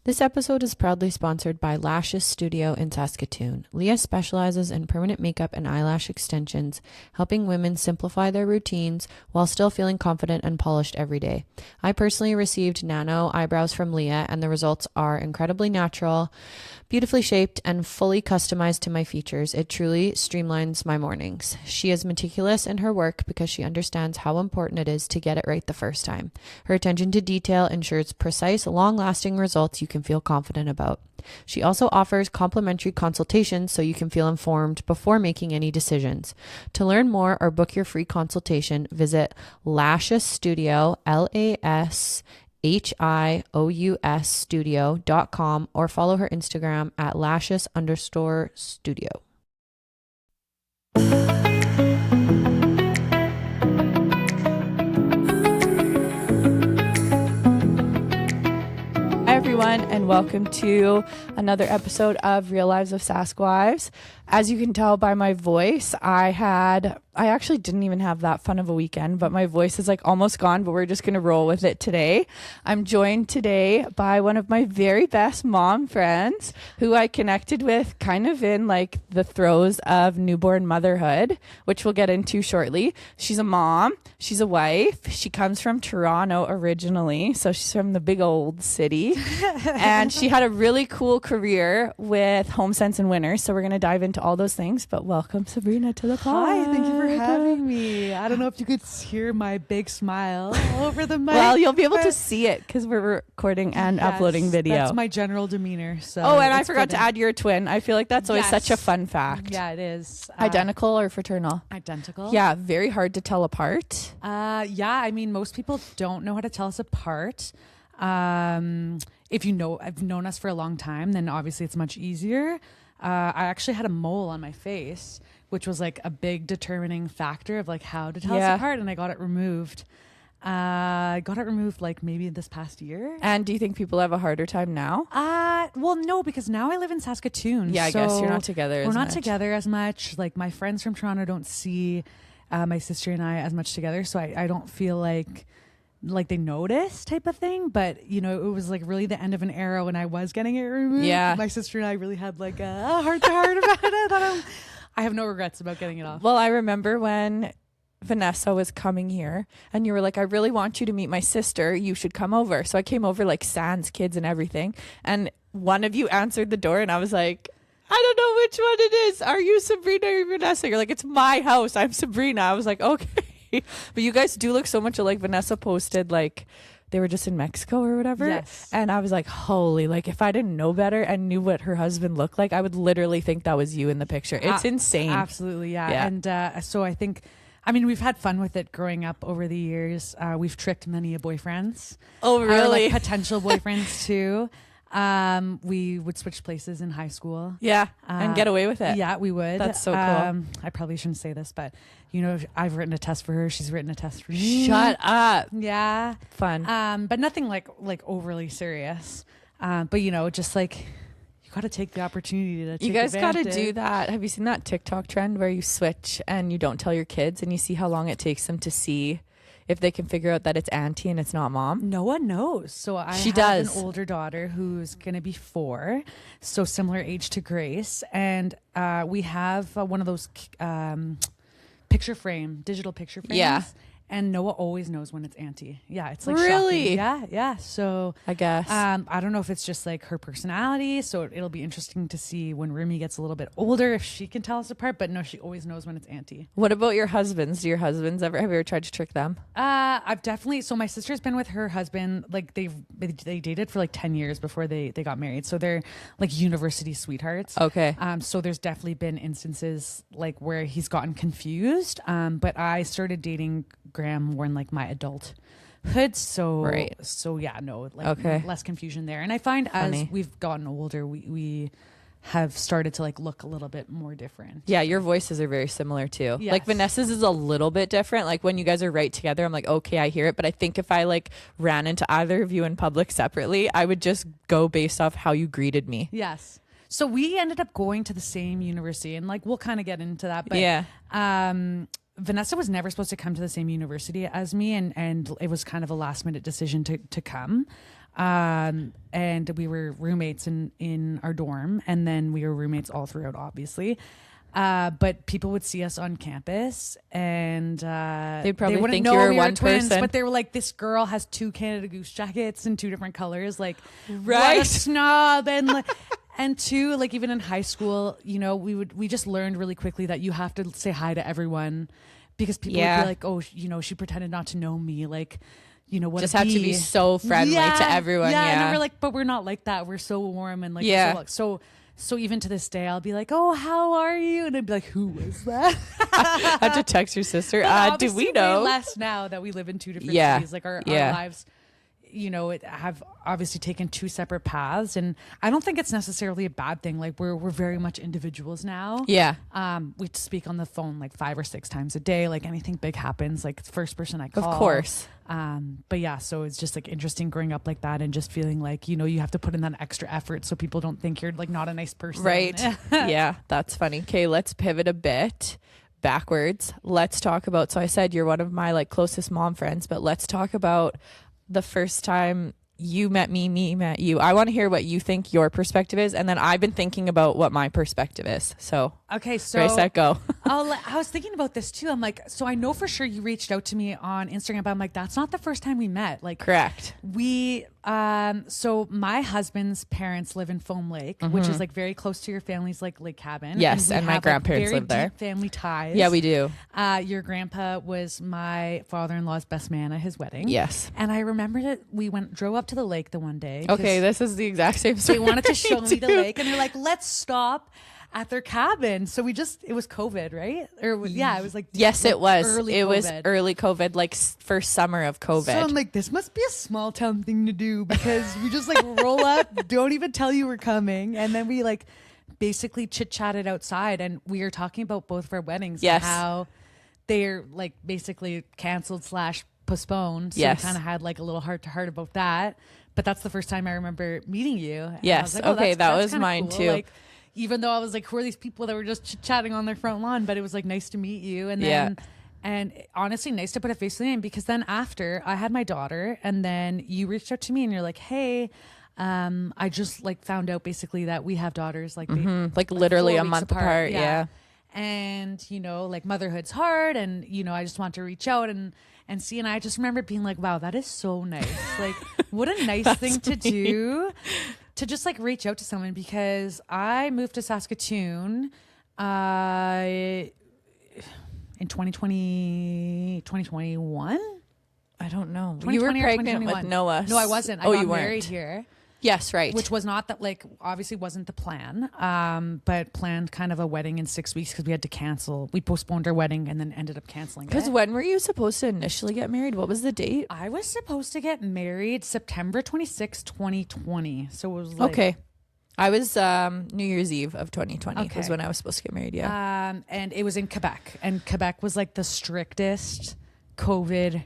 This episode is proudly sponsored by Lashes Studio in Saskatoon. Leah specializes in permanent makeup and eyelash extensions, helping women simplify their routines while still feeling confident and polished every day. I personally received nano eyebrows from Leah, and the results are incredibly natural, beautifully shaped, and fully customized to my features. It truly streamlines my mornings. She is meticulous in her work because she understands how important it is to get it right the first time. Her attention to detail ensures precise, long-lasting results you can feel confident about. She also offers complimentary consultations so you can feel informed before making any decisions. To learn more or book your free consultation, visit Lashes Studio, LASHIOUS studio.com, or follow her Instagram at lashes_studio. Hi everyone, and welcome to another episode of Real Lives of Sask Wives. As you can tell by my voice, I actually didn't even have that fun of a weekend, but my voice is like almost gone, but we're just going to roll with it today. I'm joined today by one of my very best mom friends who I connected with kind of in like the throes of newborn motherhood, which we'll get into shortly. She's a mom. She's a wife. She comes from Toronto originally, so she's from the big old city. And she had a really cool career with Homesense and Winners, so we're going to dive into all those things. But welcome, Sabrina, to the pod. Hi, thank you for having me. I don't know if you could hear my big smile over the mic. Well, you'll be able to see it because we're recording and uploading video. That's my general demeanor. So and I forgot to add you're a twin. I feel like that's always such a fun fact. Yeah, it is. Identical or fraternal? Identical. Yeah, very hard to tell apart. Yeah, I mean, most people don't know how to tell us apart. If I've known us for a long time, then obviously it's much easier. I actually had a mole on my face, which was like a big determining factor of like how to tell us apart, and I got it removed. I got it removed like maybe this past year. And do you think people have a harder time now? Well, no, because now I live in Saskatoon. Yeah, I guess you're not together. We're not together as much. Like my friends from Toronto don't see my sister and I as much together, so I don't feel like they notice type of thing. But you know, it was like really the end of an era when I was getting it removed. Yeah, my sister and I really had like a heart to heart about it. I have no regrets about getting it off. Well, I remember when Vanessa was coming here and you were like, I really want you to meet my sister, you should come over. So I came over like sans kids and everything, and one of you answered the door and I was like, I don't know which one it is. Are you Sabrina or Vanessa? You're like, it's my house, I'm Sabrina. I was like, okay. But you guys do look so much alike. Vanessa posted like they were just in Mexico or whatever. Yes. And I was like, holy, like if I didn't know better and knew what her husband looked like, I would literally think that was you in the picture. It's insane. Absolutely, yeah. And so I think, I mean, we've had fun with it growing up over the years. We've tricked many boyfriends. Oh, really? Like potential boyfriends too. We would switch places in high school. Yeah. And get away with it. Yeah, we would. That's so cool. I probably shouldn't say this, but you know, I've written a test for her. She's written a test for me. Shut up. Yeah. Fun. But nothing like overly serious. But you know, just like you got to take the opportunity to take You guys got to advantage. do that. Have you seen that TikTok trend where you switch and you don't tell your kids and you see how long it takes them to see if they can figure out that it's auntie and it's not mom? No one knows. So I have an older daughter who's going to be 4, so similar age to Grace. And we have one of those digital picture frames. Yeah. And Noah always knows when it's auntie. Yeah, it's like really shocking. Yeah. So I guess I don't know if it's just like her personality. So it'll be interesting to see when Remy gets a little bit older if she can tell us apart. But no, she always knows when it's auntie. What about your husbands? Do your husbands have you ever tried to trick them? I've definitely. So my sister's been with her husband. Like they dated for like 10 years before they got married. So they're like university sweethearts. Okay. So there's definitely been instances like where he's gotten confused. But I started dating Graham more in like my adulthood, so less confusion there. And I find as we've gotten older, we have started to like look a little bit more different. Yeah, your voices are very similar too. Yes. Like Vanessa's is a little bit different. Like when you guys are right together, I'm like, okay, I hear it. But I think if I like ran into either of you in public separately, I would just go based off how you greeted me. Yes. So we ended up going to the same university, and like we'll kind of get into that. But Vanessa was never supposed to come to the same university as me, and it was kind of a last minute decision to come. And we were roommates in our dorm, and then we were roommates all throughout, obviously. But people would see us on campus, and They'd probably they wouldn't think know you were we one twins, person. but they were like, "This girl has 2 Canada Goose jackets in 2 different colors." Like, Right. what a snob! And like, and 2, like even in high school, we just learned really quickly that you have to say hi to everyone, because people would be like, "Oh, she pretended not to know me," like. What Just have to be so friendly to everyone. Yeah. And we're like, but we're not like that. We're so warm and like, so even to this day, I'll be like, "Oh, how are you?" And I'd be like, "Who was that?" I had to text your sister. Do we know? Way less now that we live in 2 different cities. Like our lives, it have obviously taken 2 separate paths, and I don't think it's necessarily a bad thing. Like we're very much individuals now. Yeah. We speak on the phone like 5 or 6 times a day. Like anything big happens, like the first person I call. Of course. But yeah, so it's just like interesting growing up like that and just feeling like, you have to put in that extra effort so people don't think you're like not a nice person. Right. Yeah, that's funny. Okay, let's pivot a bit backwards. Let's talk about, so I said you're one of my like closest mom friends, but let's talk about the first time you met me met you. I want to hear what you think your perspective is, and then I've been thinking about what my perspective is. So okay, so ready, set, go. I was thinking about this too. I'm like, so I know for sure you reached out to me on Instagram, but I'm like, that's not the first time we met. Like, correct. We so my husband's parents live in Foam Lake, which is like very close to your family's like lake cabin. Yes, and my grandparents live there. Deep family ties. Yeah, we do. Your grandpa was my father-in-law's best man at his wedding. Yes. And I remember that we drove up to the lake the one day. Okay, this is the exact same story. They wanted to show me the lake, and they're like, "Let's stop at their cabin." So it was COVID, right? Or yeah, it was like, yes, it was. It was early COVID, like first summer of COVID. So I'm like, this must be a small town thing to do, because we just like roll up, don't even tell you we're coming, and then we like basically chit chatted outside, and we were talking about both of our weddings. Yes. And how they're like basically canceled / postponed. So yes. we kind of had like a little heart to heart about that. But that's the first time I remember meeting you. And yes. I was like, oh, okay, that was mine cool. too. Like, even though I was like, who are these people that were just chatting on their front lawn? But it was like nice to meet you. And then, and honestly, nice to put a face to the name, because then after I had my daughter, and then you reached out to me and you're like, hey, I just like found out basically that we have daughters, like, like literally a month apart. Yeah. And, like motherhood's hard, and, I just want to reach out and see. And I just remember being like, wow, that is so nice. Like, what a nice thing to do, to just like reach out to someone, because I moved to Saskatoon in 2021. I don't know. You were pregnant with Noah. No, I wasn't. I got married here. Yes, right. Which was not that, like, obviously wasn't the plan, but planned kind of a wedding in 6 weeks, because we had to cancel. We postponed our wedding and then ended up canceling it. Because when were you supposed to initially get married? What was the date? I was supposed to get married September 26, 2020. So it was like... Okay. I was New Year's Eve of 2020 was when I was supposed to get married, yeah. And it was in Quebec. And Quebec was like the strictest COVID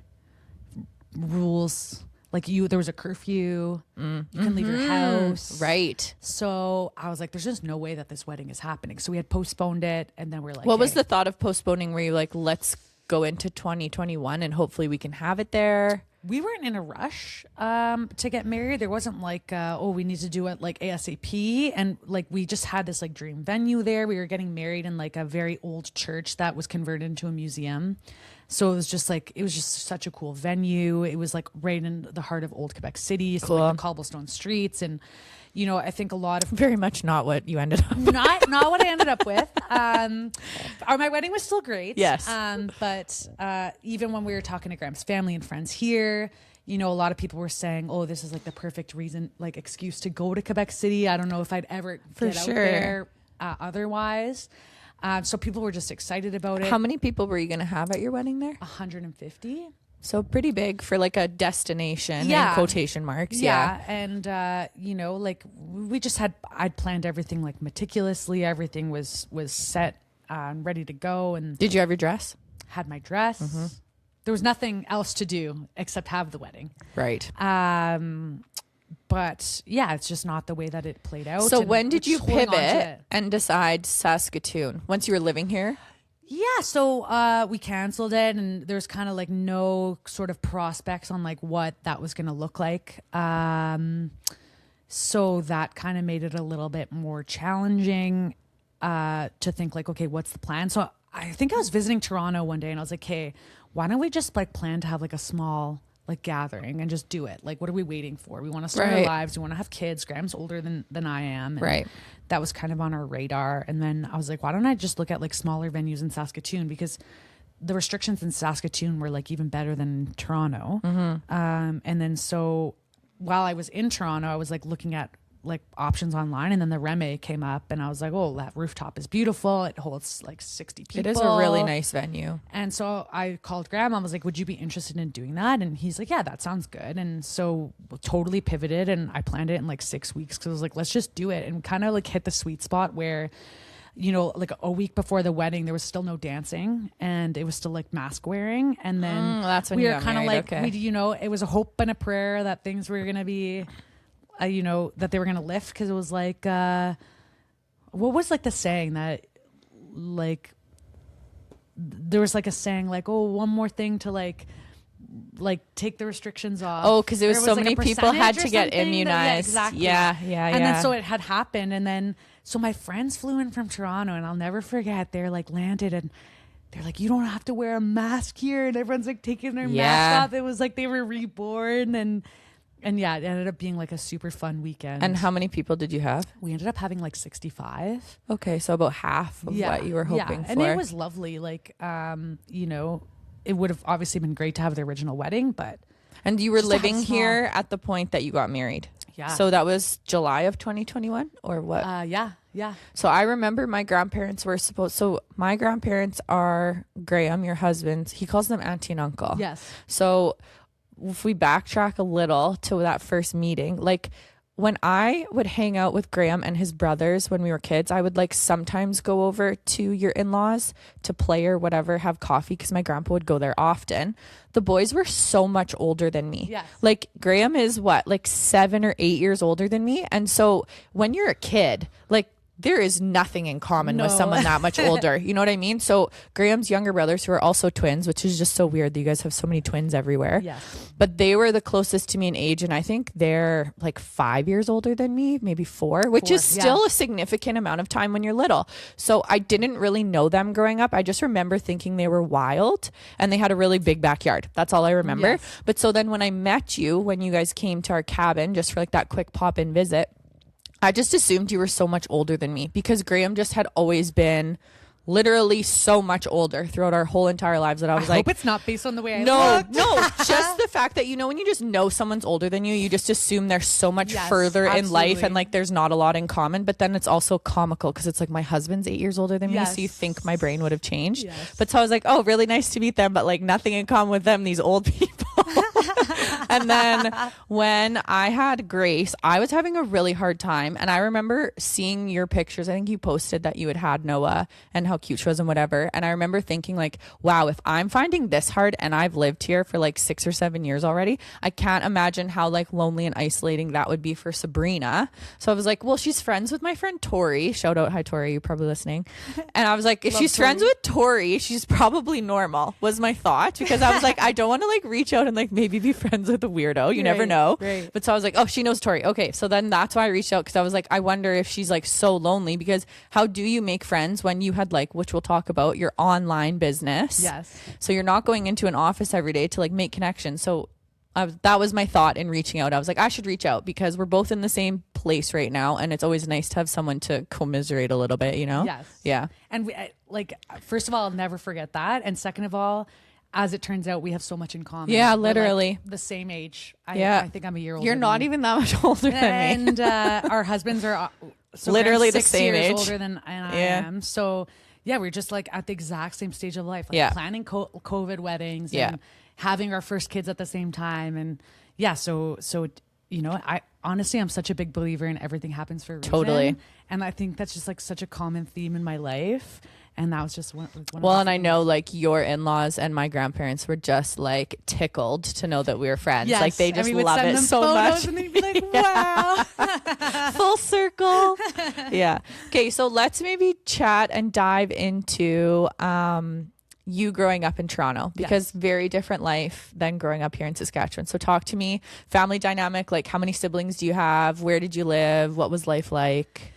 rules. Like there was a curfew. You can leave your house. Right. So I was like, there's just no way that this wedding is happening. So we had postponed it, and then we're like, what was the thought of postponing? Were you like, let's go into 2021 and hopefully we can have it there? We weren't in a rush to get married. There wasn't like, we need to do it like ASAP. And like, we just had this like dream venue there. We were getting married in like a very old church that was converted into a museum. So it was just such a cool venue. It was like right in the heart of old Quebec City. So like the cobblestone streets. And, I think a lot of... Very much not what you ended up with. Not what I ended up with. My wedding was still great. Yes. But even when we were talking to Graham's family and friends here, a lot of people were saying, oh, this is like the perfect reason, like excuse to go to Quebec City. I don't know if I'd ever get out there otherwise. So people were just excited about it. How many people were you going to have at your wedding there? 150. So pretty big for like a destination in quotation marks. Yeah. And, like we just I'd planned everything like meticulously. Everything was set and ready to go. And did you have your dress? Had my dress. Mm-hmm. There was nothing else to do except have the wedding. Right. But yeah, it's just not the way that it played out. So when did you pivot and decide Saskatoon? Once you were living here? Yeah, so we canceled it, and there's kind of like no sort of prospects on like what that was going to look like. So that kind of made it a little bit more challenging to think like, okay, what's the plan? So I think I was visiting Toronto one day, and I was like, hey, why don't we just like plan to have like a small like gathering and just do it? Like, what are we waiting for? We want to start our lives. We want to have kids. Graham's older than I am. And that was kind of on our radar. And then I was like, why don't I just look at like smaller venues in Saskatoon, because the restrictions in Saskatoon were like even better than Toronto. And then so while I was in Toronto, I was like looking at like options online, and then the Reme came up, and I was like, oh, that rooftop is beautiful. It holds like 60 people. It is a really nice venue. And so I called Graham. I was like, would you be interested in doing that? And he's like, yeah, that sounds good. And so totally pivoted, and I planned it in like 6 weeks, because I was like, let's just do it, and kind of like hit the sweet spot where, you know, like a week before the wedding, there was still no dancing, and it was still like mask wearing. And then that's when we you were got kind of married. like, we, you know, it was a hope and a prayer that things were going to be, you know, that they were going to lift. Because it was like, what was like the saying that like, there was like a saying like, oh, one more thing to like take the restrictions off. Oh, because it was so like many people had to get immunized. Exactly. Yeah. And then so it had happened, and then so my friends flew in from Toronto, and I'll never forget, they're like landed, and they're like, you don't have to wear a mask here, and everyone's like taking their mask off. It was like they were reborn, and yeah, it ended up being like a super fun weekend. And how many people did you have? We ended up having like 65. Okay, so about half of what you were hoping for. And it was lovely. Like, you know, it would have obviously been great to have the original wedding, but. And you were living here at the point that you got married. Yeah. So that was July of 2021 or what? Yeah. So I remember my grandparents were so my grandparents are Graham, your husband. He calls them auntie and uncle. Yes. So if we backtrack a little to that first meeting, like when I would hang out with Graham and his brothers when we were kids, I would like sometimes go over to your in-laws to play or whatever, have coffee, because my grandpa would go there often. The boys were so much older than me. Yes. Like Graham is like 7 or 8 years older than me. And so when you're a kid, like there is nothing in common with someone that much older. You know what I mean? So Graham's younger brothers, who are also twins, which is just so weird that you guys have so many twins everywhere. Yes. But they were the closest to me in age. And I think they're like 5 years older than me, maybe 4, which is still a significant amount of time when you're little. So I didn't really know them growing up. I just remember thinking they were wild, and they had a really big backyard. That's all I remember. Yes. But so then when I met you, when you guys came to our cabin just for like that quick pop-in visit, I just assumed you were so much older than me, because Graham just had always been literally so much older throughout our whole entire lives that I was I like, hope it's not based on the way I no, look. just the fact that, you know, when you just know someone's older than you just assume they're so much further in life, and like there's not a lot in common. But then it's also comical, because it's like my husband's 8 years older than me, so you think my brain would have changed. But so I was like, oh, really nice to meet them, but like nothing in common with them, these old people. And then when I had Grace, I was having a really hard time, and I remember seeing your pictures. I think you posted that you had Noah and how cute she was and whatever. And I remember thinking like, wow, if I'm finding this hard and I've lived here for like 6 or 7 years already, I can't imagine how like lonely and isolating that would be for Sabrina. So I was like, well, she's friends with my friend Tori. Shout out. Hi, Tori. You're probably listening. And I was like, if she's friends with Tori, she's probably normal, was my thought, because I was like, I don't want to like reach out and like maybe be friends with a weirdo. You never know. Right. But so I was like, oh, she knows Tori. Okay. So then that's why I reached out, because I was like, I wonder if she's like so lonely, because how do you make friends when you had like, which we'll talk about, your online business? Yes. So you're not going into an office every day to like make connections. So that was my thought in reaching out. I was like, I should reach out, because we're both in the same place right now, and it's always nice to have someone to commiserate a little bit, you know? Yes. Yeah. And we, like, first of all, I'll never forget that. And second of all, as it turns out, we have so much in common. Yeah, We're, literally. like, the same age. I think I'm a year older. You're not even that much older than me. And our husbands are literally the 6 same years age. older than I am. So yeah, we're just like at the exact same stage of life, like planning COVID weddings and having our first kids at the same time. And so you know, I'm such a big believer in everything happens for a reason. Totally. And I think that's just like such a common theme in my life. And that was just one well, and I know like your in-laws and my grandparents were just like tickled to know that we were friends. Like they just love it so much. And they'd be like, wow. Full circle. Yeah. Okay, so let's maybe chat and dive into you growing up in Toronto, because very different life than growing up here in Saskatchewan. So talk to me, family dynamic, like how many siblings do you have? Where did you live? What was life like?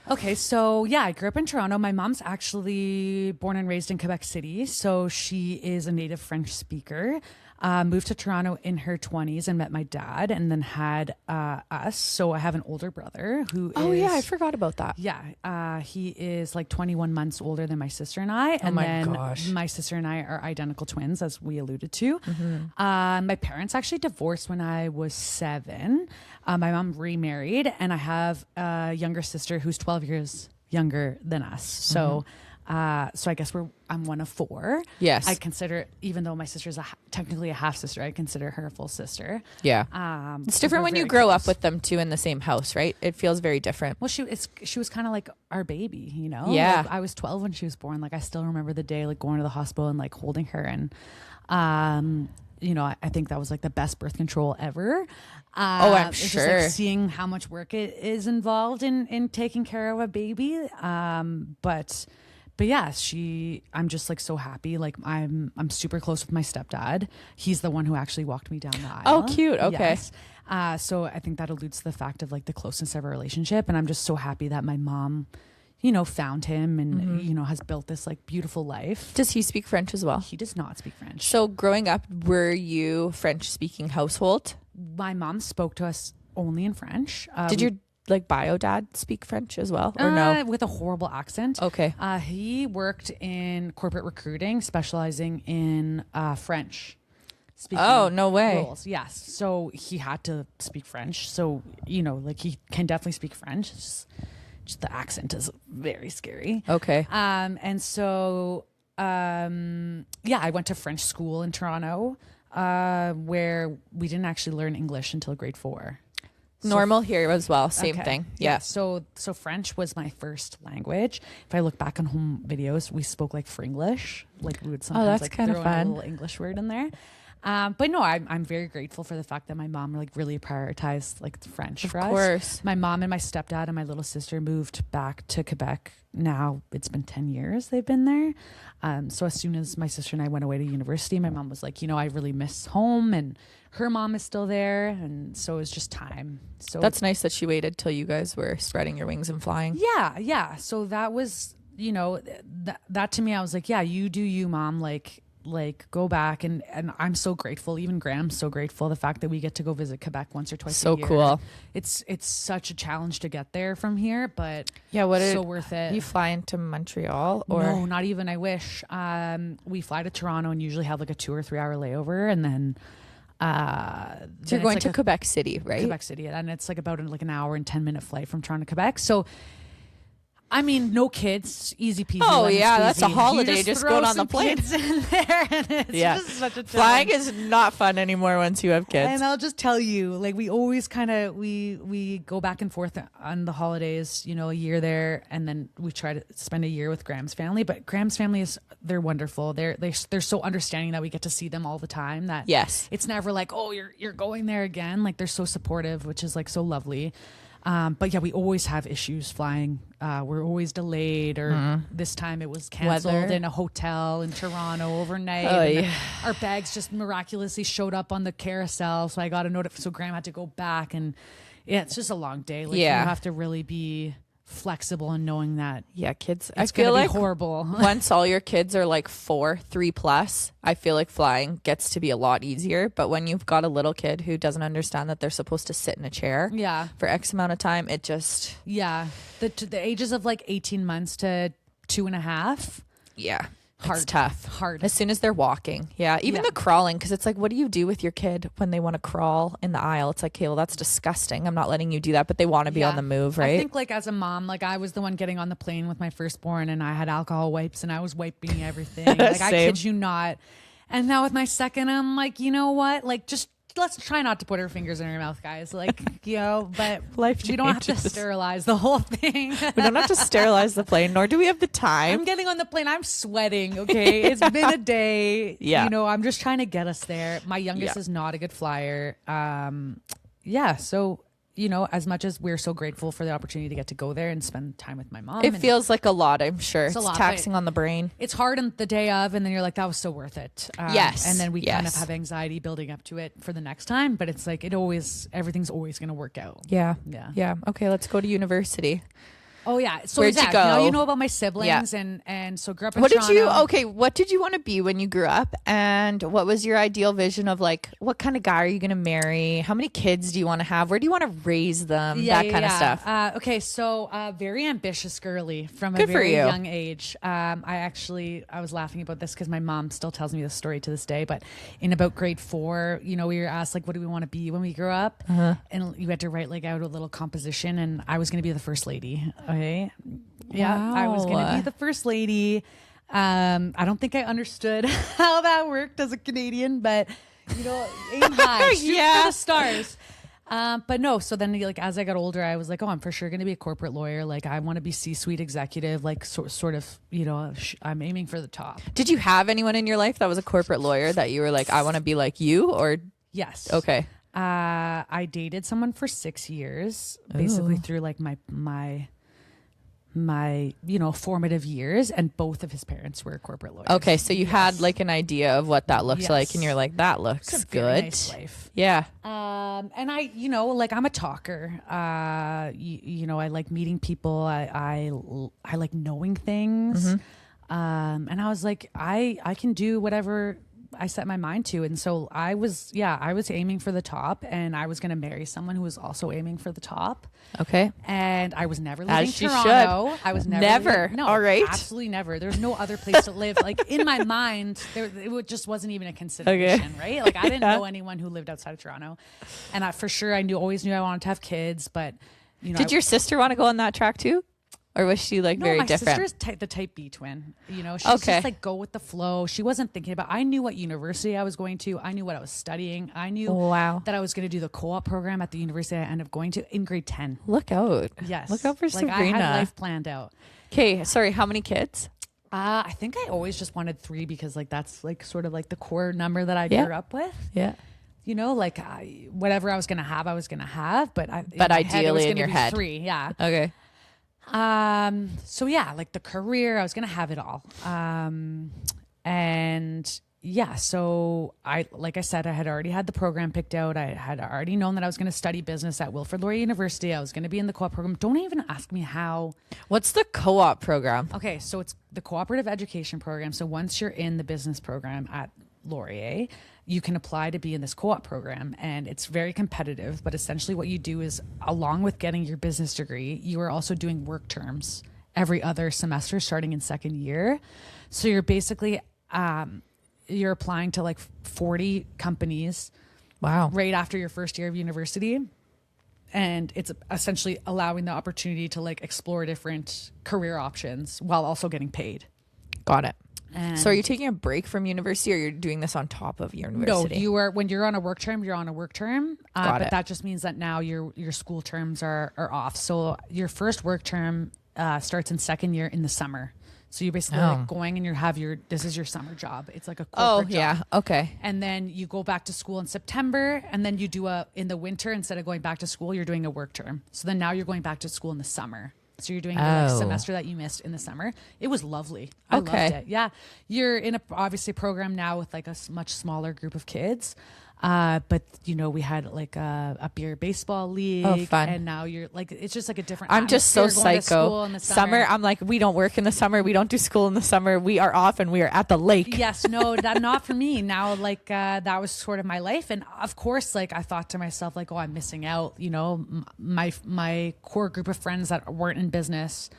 Okay, so yeah, I grew up in Toronto. My mom's actually born and raised in Quebec City, so she is a native French speaker. Moved to Toronto in her 20s and met my dad, and then had us. So I have an older brother who yeah, I forgot about that. Yeah, he is like 21 months older than my sister and I. And gosh. My sister and I are identical twins, as we alluded to. My parents actually divorced when I was 7. My mom remarried, and I have a younger sister who's 12 years younger than us. So so I guess I'm one of 4. Yes. I consider, even though my sister's technically a half sister, I consider her a full sister. Yeah. It's different when you grow up with them too in the same house, right? It feels very different. Well, she was kind of like our baby, you know? Yeah. Like, I was 12 when she was born. Like, I still remember the day, like going to the hospital and like holding her. And, you know, I think that was like the best birth control ever. I'm it's sure. Just, like, seeing how much work it is involved in taking care of a baby. But yeah, I'm just like so happy. Like I'm super close with my stepdad. He's the one who actually walked me down the aisle. Oh, cute. Okay. Yes. So I think that alludes to the fact of like the closeness of our relationship. And I'm just so happy that my mom, you know, found him and, you know, has built this like beautiful life. Does he speak French as well? He does not speak French. So growing up, were you French speaking household? My mom spoke to us only in French. Did your like bio dad speak French as well, or no? With a horrible accent. Okay. He worked in corporate recruiting, specializing in French speaking. Oh, no way. Roles. Yes. So he had to speak French. So, you know, like he can definitely speak French. It's just the accent is very scary. Okay. And so, yeah, I went to French school in Toronto, where we didn't actually learn English until grade 4. Normal here as well. Same thing. Yeah. So French was my first language. If I look back on home videos, we spoke like Fringlish. Like we would sometimes that's like kind of throw fun. in a little English word in there. But no, I'm very grateful for the fact that my mom like really prioritized like French for us. Of course. My mom and my stepdad and my little sister moved back to Quebec. Now it's been 10 years they've been there. So as soon as my sister and I went away to university, my mom was like, you know, I really miss home, and her mom is still there. And so it was just time. So That's nice that she waited till you guys were spreading your wings and flying. yeah. Yeah. So that was, you know, that to me, I was like, yeah, you do you, mom. Like go back, and I'm so grateful. Even Graham's so grateful the fact that we get to go visit Quebec once or twice a year. So cool. It's such a challenge to get there from here, but Yeah, so worth it. You fly into Montreal or No, not even. I wish. We fly to Toronto and usually have like a 2 or 3 hour layover, and then So you're going to Quebec City, right? Quebec City, and it's like about like an hour and 10-minute flight from Toronto to Quebec. So I mean, no kids, easy peasy. Oh lemon yeah, that's a squeezy. holiday. You Just throw going on the some plane. kids in there, and it's Yeah. just such a Flying challenge. is not fun anymore once you have kids. And I'll just tell you, like we always kind of we go back and forth on the holidays. You know, a year there, and then we try to spend a year with Graham's family. But Graham's family they're wonderful. They're so understanding that we get to see them all the time. That Yes. it's never like, oh, you're going there again. Like they're so supportive, which is like so lovely. But yeah, we always have issues flying. We're always delayed, or this time it was canceled Weather. in a hotel in Toronto overnight. Oh, and then yeah. our bags just miraculously showed up on the carousel, so I got a note. So Graham had to go back, and yeah, it's just a long day. Like, Yeah. you have to really be flexible and knowing that Yeah, kids. it's I feel gonna like be horrible. once all your kids are like 4, 3+, I feel like flying gets to be a lot easier. But when you've got a little kid who doesn't understand that they're supposed to sit in a chair Yeah, for X amount of time, it just yeah. The ages of like 18 months to 2.5. It's tough. Hard. As soon as they're walking. Yeah. Even Yeah. the crawling, because it's like, what do you do with your kid when they want to crawl in the aisle? It's like, okay, well, that's disgusting. I'm not letting you do that, but they want to be on the move, right? I think like as a mom, like I was the one getting on the plane with my firstborn, and I had alcohol wipes and I was wiping everything. Like I Same. kid you not. And now with my second, I'm like, you know what? Like just let's try not to put our fingers in our mouth, guys. Like, you know, but Life we don't have to changes. sterilize the whole thing. We don't have to sterilize the plane, nor do we have the time. I'm getting on the plane. I'm sweating. Okay. It's been a day. Yeah. You know, I'm just trying to get us there. My youngest Yeah. is not a good flyer. Yeah. So you know, as much as we're so grateful for the opportunity to get to go there and spend time with my mom. It feels like a lot, I'm sure. It's a lot, taxing on the brain. It's hard on the day of, and then you're like, that was so worth it. Yes. And then we kind of have anxiety building up to it for the next time, but it's like everything's always going to work out. Yeah. Yeah. Yeah. Okay, let's go to university. Oh yeah. So Where'd you go? Now you know about my siblings and so grew up in what Toronto. What did you want to be when you grew up? And what was your ideal vision of like, what kind of guy are you going to marry? How many kids do you want to have? Where do you want to raise them? That kind of stuff. Okay. So, very ambitious girly from Good a for very you. young age. I was laughing about this because my mom still tells me this story to this day, but in about grade 4, you know, we were asked like, what do we want to be when we grow up? And you had to write like out a little composition, and I was going to be the first lady. Okay. Yeah, Wow. I was going to be the first lady. I don't think I understood how that worked as a Canadian, but you know, aim high, shoot for the stars. But no, so then like as I got older, I was like, oh, I'm for sure going to be a corporate lawyer. Like I want to be C-suite executive, like sort of, you know, I'm aiming for the top. Did you have anyone in your life that was a corporate lawyer that you were like, I want to be like you? Or Yes. okay. I dated someone for 6 years, basically through like my you know, formative years, and both of his parents were corporate lawyers. Okay, so you had like an idea of what that looks like, and you're like, that looks It's a good. very nice life. Yeah. And I, you know, like I'm a talker. You know, I like meeting people. I like knowing things. And I was like, I can do whatever I set my mind to. And so I was aiming for the top, and I was going to marry someone who was also aiming for the top. Okay. And I was never leaving As she Toronto. should. I was Never. No, All right. absolutely never. There's no other place to live. Like in my mind, it just wasn't even a consideration, right? Like I didn't know anyone who lived outside of Toronto, and for sure I always knew I wanted to have kids. But you know, Did your sister want to go on that track too? Or was she like very different? My sister's the type B twin. You know, she's just like go with the flow. She wasn't thinking about. I knew what university I was going to. I knew what I was studying. I knew that I was going to do the co-op program at the university I ended up going to in grade 10. Look out! Yes, look out for like Sabrina. I had life planned out. Okay, sorry. How many kids? I think I always just wanted 3 because like that's like sort of like the core number that I grew up with. Yeah. You know, like whatever I was going to have, But ideally in your head, 3. Yeah. Okay. So yeah, like the career, I was going to have it all. And yeah, so like I said, I had already had the program picked out. I had already known that I was going to study business at Wilfrid Laurier University. I was going to be in the co-op program. Don't even ask me how. What's the co-op program? Okay. So it's the cooperative education program. So once you're in the business program at Laurier, you can apply to be in this co-op program, and it's very competitive. But essentially what you do is, along with getting your business degree, you are also doing work terms every other semester starting in second year. So you're basically, you're applying to like 40 companies. Wow. Right after your first year of university. And it's essentially allowing the opportunity to like explore different career options while also getting paid. Got it. And so are you taking a break from university, or you're doing this on top of university? No, when you're on a work term, you're on a work term. But it. that just means that now your school terms are off. So your first work term starts in second year in the summer. So you're basically like going and this is your summer job. It's like a corporate job. Yeah. Okay. And then you go back to school in September, and then you do in the winter, instead of going back to school, you're doing a work term. So then now you're going back to school in the summer. So you're doing the like, semester that you missed in the summer. It was lovely. I loved it. Yeah. You're in obviously program now with like a much smaller group of kids. But you know, we had like a beer baseball league. Oh, fun. And now you're like, it's just like a different I'm just so atmosphere going to psycho. school in the Summer, I'm like, we don't work in the summer. We don't do school in the summer. We are off and we are at the lake. Yes, no, not for me. Now, like that was sort of my life, and of course, like I thought to myself, like, oh, I'm missing out. You know, my core group of friends that weren't in business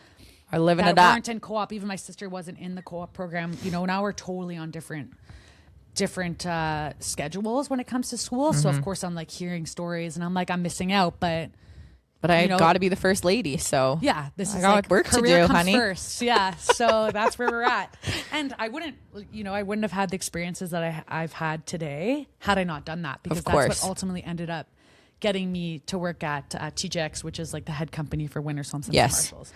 are living it that up. weren't in co-op. Even my sister wasn't in the co-op program. You know, now we're totally on different schedules when it comes to school. So of course I'm like hearing stories, and I'm like, I'm missing out, but I got to be the first lady, so yeah, this is got like work to career do, comes honey. first. Yeah, so that's where we're at. And I wouldn't have had the experiences that I've had today had I not done that, because that's what ultimately ended up getting me to work at TJX, which is like the head company for Winners, Homesense and Winners.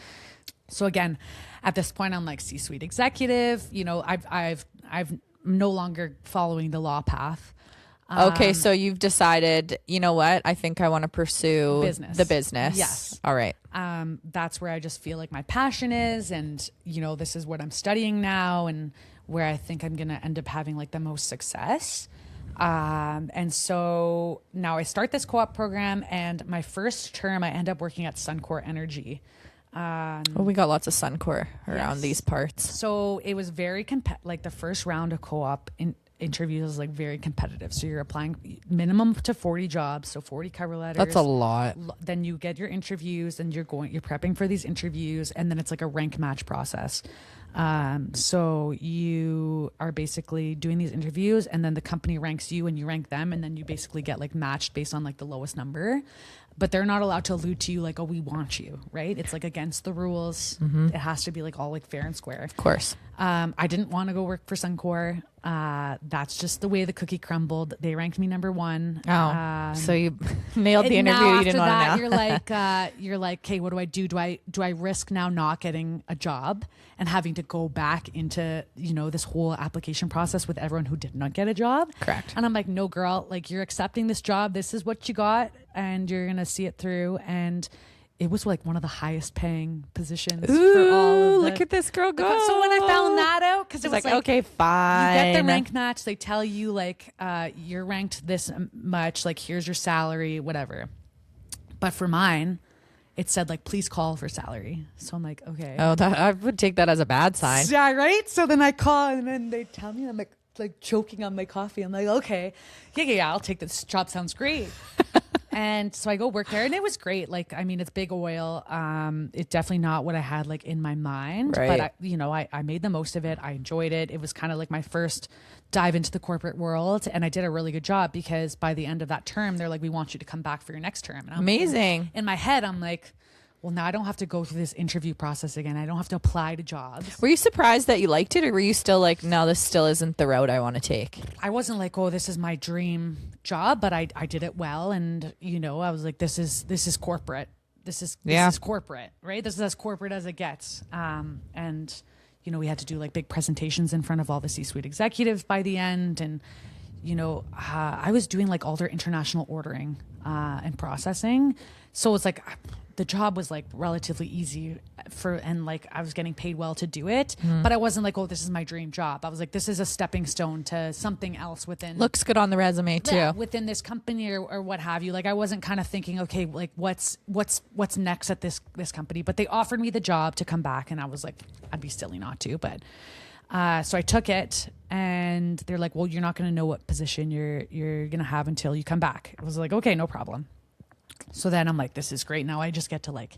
So again, at this point, I'm like C-suite executive. You know, I'm no longer following the law path. Okay, so you've decided, you know what? I think I want to pursue the business. Yes. All right. That's where I just feel like my passion is, and this is what I'm studying now, and where I think I'm gonna end up having like the most success. And so now I start this co-op program, and my first term I end up working at Suncor Energy. Well, we got lots of Suncor around these parts. So it was very like the first round of co-op interviews is like very competitive. So you're applying minimum to 40 jobs, so 40 cover letters. That's a lot. Then you get your interviews, and you're prepping for these interviews, and then it's like a rank match process. So you are basically doing these interviews, and then the company ranks you and you rank them, and then you basically get like matched based on like the lowest number. But they're not allowed to allude to you like, oh, we want you, right? It's like against the rules. It has to be like all like fair and square. Of course. I didn't want to go work for Suncor. That's just the way the cookie crumbled. They ranked me number 1. So you nailed the interview. Now you didn't want to know. You're like, okay, what do I do? Do I risk now not getting a job and having to go back into, this whole application process with everyone who did not get a job? Correct. And I'm like, no, girl, like you're accepting this job. This is what you got, and you're going to see it through. And it was like one of the highest paying positions for all of look at this girl go. So when I found that out, because it was like, okay, fine. You get the rank match. They tell you like, you're ranked this much, like here's your salary, whatever. But for mine, it said like, please call for salary. So I'm like, okay. Oh, I would take that as a bad sign. Yeah, right? So then I call, and then they tell me, I'm like choking on my coffee. I'm like, okay, yeah, I'll take this job. Sounds great. And so I go work there, and it was great. Like, I mean, it's big oil. It's definitely not what I had like in my mind, right. But I made the most of it. I enjoyed it. It was kind of like my first dive into the corporate world, and I did a really good job, because by the end of that term, they're like, we want you to come back for your next term. And amazing. In my head, I'm like, well, now I don't have to go through this interview process again. I don't have to apply to jobs. Were you surprised that you liked it, or were you still like, no, this still isn't the route I want to take? I wasn't like, oh, this is my dream job, but I did it well. And, I was like, this is corporate. This is corporate, right? This is as corporate as it gets. And, we had to do like big presentations in front of all the C-suite executives by the end. And, I was doing like all their international ordering and processing. So it's like, the job was like relatively easy and like I was getting paid well to do it, but I wasn't like, oh, this is my dream job. I was like, this is a stepping stone to something else within. Looks good on the resume too. Within this company or what have you. Like I wasn't kind of thinking, okay, like what's next at this company, but they offered me the job to come back, and I was like, I'd be silly not to, but so I took it, and they're like, well, you're not going to know what position you're going to have until you come back. I was like, okay, no problem. So then I'm like, this is great. Now I just get to like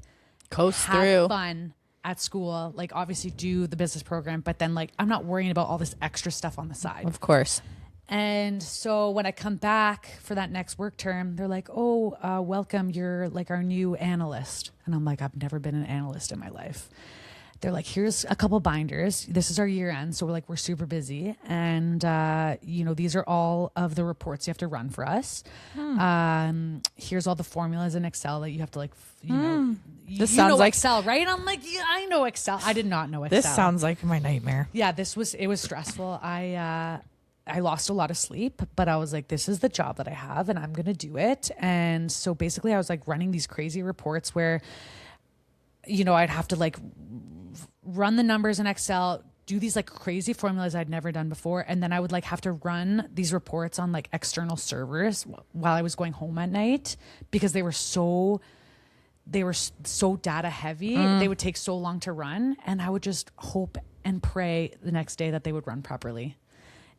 coast have through fun at school, like obviously do the business program, but then like I'm not worrying about all this extra stuff on the side. Of course. And so when I come back for that next work term, they're like, oh, welcome. You're like our new analyst. And I'm like, I've never been an analyst in my life. They're like, here's a couple binders. This is our year end. So we're super busy. And, these are all of the reports you have to run for us. Here's all the formulas in Excel that you have to This sounds like Excel, right? I'm like, yeah, I know Excel. I did not know Excel. This sounds like my nightmare. Yeah, it was stressful. I lost a lot of sleep, but I was like, this is the job that I have, and I'm going to do it. And so basically I was like running these crazy reports where, I'd have to like run the numbers in Excel, do these like crazy formulas I'd never done before. And then I would like have to run these reports on like external servers while I was going home at night, because they were so data heavy. They would take so long to run, and I would just hope and pray the next day that they would run properly.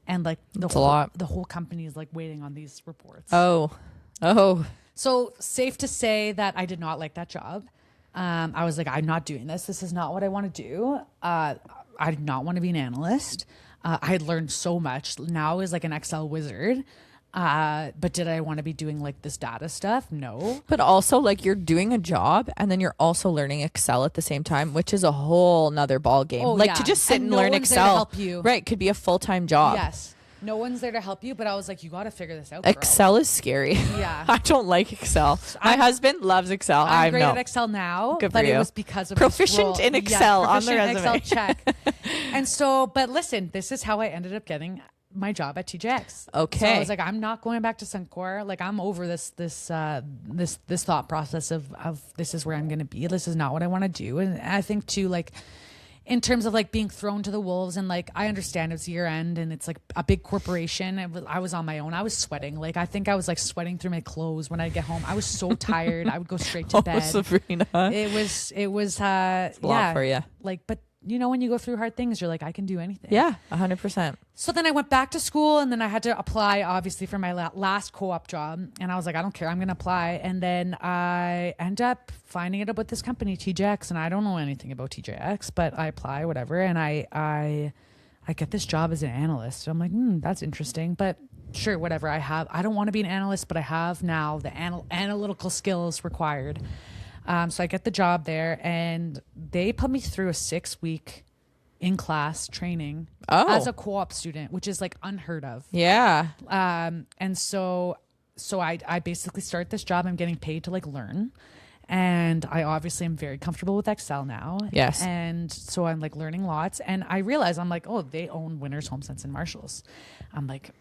And like the whole company is like waiting on these reports. Oh. So safe to say that I did not like that job. I was like, I'm not doing this. This is not what I want to do. I did not want to be an analyst. I had learned so much. Now I was like an Excel wizard. But did I want to be doing like this data stuff? No. But also like you're doing a job, and then you're also learning Excel at the same time, which is a whole nother ball game. Oh, like to just sit and no learn one's there to Excel, help you. right? Could be a full-time job. Yes. No one's there to help you, but I was like, you got to figure this out, girl. Excel is scary. Yeah. I don't like Excel. My husband loves Excel. I'm great at Excel now, but it was because of proficient in Excel on the resume. Excel check. And so, but listen, this is how I ended up getting my job at TJX. Okay. So I was like, I'm not going back to Suncor. Like, I'm over this thought process of this is where I'm going to be. This is not what I want to do. And I think too, like, in terms of like being thrown to the wolves, and like, I understand it's year end and it's like a big corporation. I was on my own. I was sweating. Like, I think I was like sweating through my clothes when I get home. I was so tired. I would go straight to bed. Sabrina. It was A lot for you. Like, but you know, when you go through hard things, you're like, I can do anything. Yeah, 100%. So then I went back to school, and then I had to apply, obviously, for my last co-op job. And I was like, I don't care. I'm going to apply. And then I end up finding out about this company, TJX, and I don't know anything about TJX, but I apply, whatever. And I get this job as an analyst. I'm like, that's interesting. But sure, whatever. I don't want to be an analyst, but I have now the analytical skills required. So I get the job there, and they put me through a 6-week in-class training as a co-op student, which is like unheard of. Yeah. And so I basically start this job. I'm getting paid to like learn. And I obviously am very comfortable with Excel now. Yes. And so I'm like learning lots. And I realize I'm like, oh, they own Winners, Homesense and Marshalls. I'm like,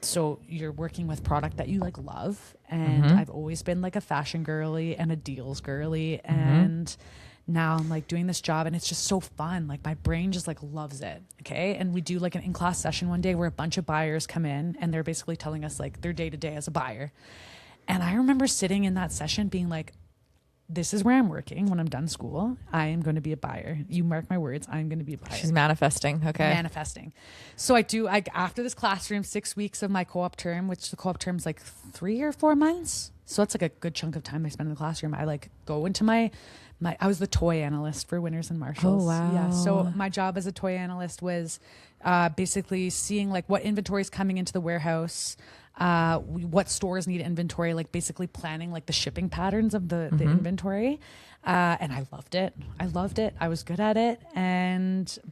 so you're working with product that you like love. And I've always been like a fashion girly and a deals girly. And now I'm like doing this job, and it's just so fun. Like, my brain just like loves it. Okay. And we do like an in-class session one day where a bunch of buyers come in, and they're basically telling us like their day to day as a buyer. And I remember sitting in that session being like, this is where I'm working when I'm done school. I am going to be a buyer. You mark my words. I'm going to be a buyer. She's manifesting. Okay. Manifesting. So after this classroom, 6 weeks of my co-op term, which the co-op term is like 3 or 4 months. So that's like a good chunk of time I spend in the classroom. I like go into I was the toy analyst for Winners and Marshalls. Oh, wow. Yeah. So my job as a toy analyst was basically seeing like what inventory is coming into the warehouse, what stores need inventory, like basically planning like the shipping patterns of the inventory. And I loved it. I was good at it.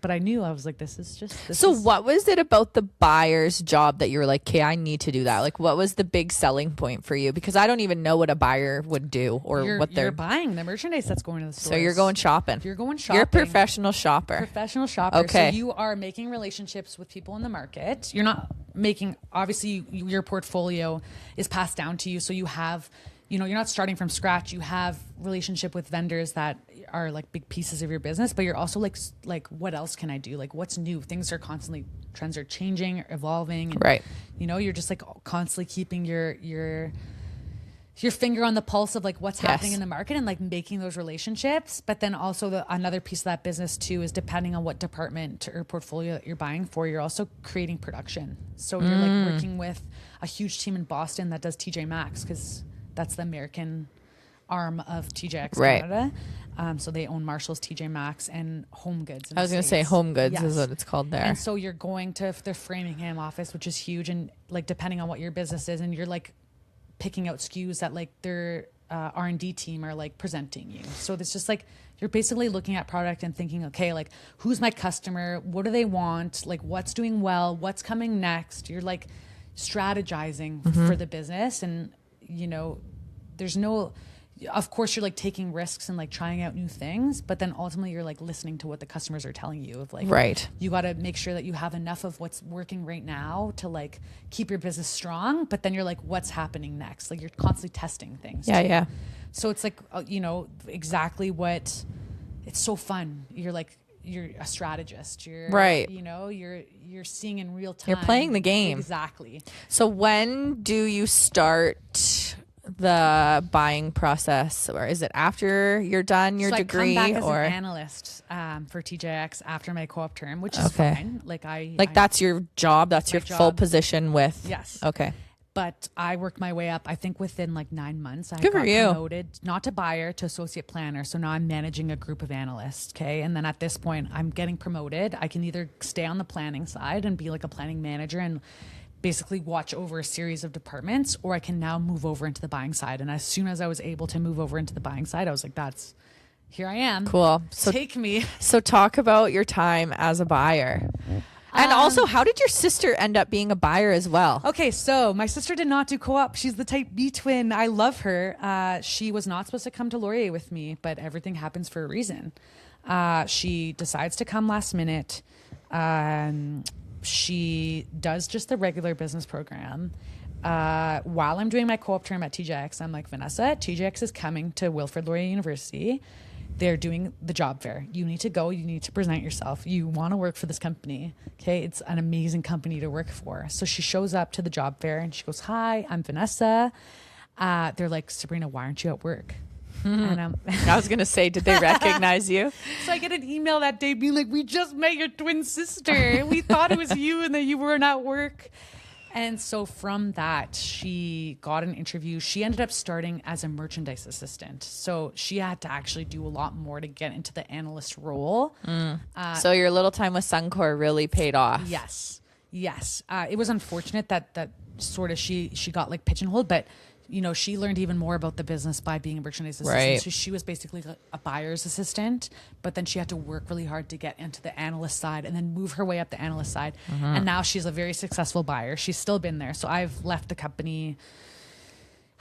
But I knew I was like, what was it about the buyer's job that you were like, okay, I need to do that? Like, what was the big selling point for you? Because I don't even know what a buyer would do or you're buying the merchandise that's going to the stores. So you're going shopping. You're going shopping. You're a professional shopper. Professional shopper. Okay. So you are making relationships with people in the market. You're not obviously your portfolio is passed down to you. So you have, you're not starting from scratch. You have relationship with vendors that are like big pieces of your business, but you're also like, what else can I do? Like, what's new? Trends are changing, evolving. And, right. You're just like constantly keeping your finger on the pulse of like what's happening in the market and like making those relationships. But then also another piece of that business too is depending on what department or portfolio that you're buying for, you're also creating production. So you're like working with a huge team in Boston that does TJ Maxx, because that's the American arm of TJX Canada. So they own Marshalls, TJ Maxx, and Home Goods. I was going to say Home Goods is what it's called there. And so you're going to their Framingham office, which is huge. And like, depending on what your business is, and you're like picking out SKUs that like their R&D team are like presenting you. So it's just like, you're basically looking at product and thinking, okay, like, who's my customer? What do they want? Like, what's doing well? What's coming next? You're like strategizing for the business. And, of course you're like taking risks and like trying out new things, but then ultimately you're like listening to what the customers are telling you of like, right. You got to make sure that you have enough of what's working right now to like keep your business strong. But then you're like, what's happening next? Like, you're constantly testing things. Yeah. too. Yeah. So it's like, exactly what, it's so fun. You're like, you're a strategist. You're right. You're seeing in real time. You're playing the game. Exactly. So when do you start the buying process, or is it after you're done your degree? I come back or as an analyst for TJX after my co-op term, which is fine. That's your job. That's your full position with. Yes. Okay. But I worked my way up. I think within like 9 months, I Good got for you. promoted not to buyer, to associate planner. So now I'm managing a group of analysts. Okay. And then at this point, I'm getting promoted. I can either stay on the planning side and be like a planning manager and basically watch over a series of departments, or I can now move over into the buying side. And as soon as I was able to move over into the buying side, I was like, here I am. Cool. So take me. So talk about your time as a buyer. And also, how did your sister end up being a buyer as well? Okay, so my sister did not do co-op. She's the type B twin. I love her. She was not supposed to come to Laurier with me, but everything happens for a reason. She decides to come last minute. she does just the regular business program. While I'm doing my co-op term at TJX, I'm like, Vanessa, TJX is coming to Wilfrid Laurier University. They're doing the job fair. You need to go. You need to present yourself. You want to work for this company. Okay. It's an amazing company to work for. So she shows up to the job fair and she goes, hi, I'm Vanessa. They're like, Sabrina, why aren't you at work? And I was going to say, did they recognize you? So I get an email that day being like, we just met your twin sister. We thought it was you and that you weren't at work. And so from that, she got an interview. She ended up starting as a merchandise assistant. So she had to actually do a lot more to get into the analyst role. So your little time with Suncor really paid off. Yes. It was unfortunate that sort of she got like pigeonholed, but you know, she learned even more about the business by being a merchandise assistant. Right. So she was basically a buyer's assistant, but then she had to work really hard to get into the analyst side and then move her way up the analyst side. And now she's a very successful buyer. She's still been there. So I've left the company.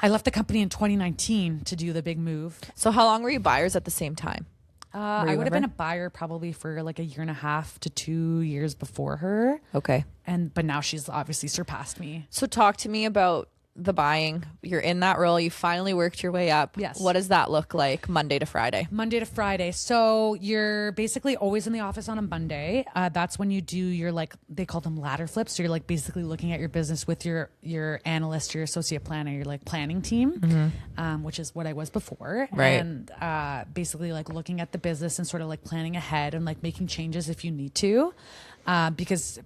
I left the company in 2019 to do the big move. So how long were you buyers at the same time? I would have been a buyer probably for like a year and a half to 2 years before her. Okay. But now she's obviously surpassed me. So talk to me about the buying. You're in that role. You finally worked your way up. Yes. What does that look like Monday to Friday? Monday to Friday. So you're basically always in the office on a Monday. That's when you do your, like, they call them ladder flips. So you're like basically looking at your business with your analyst, your associate planner, your like planning team, which is what I was before. Right. And basically like looking at the business and sort of like planning ahead and like making changes if you need to. Because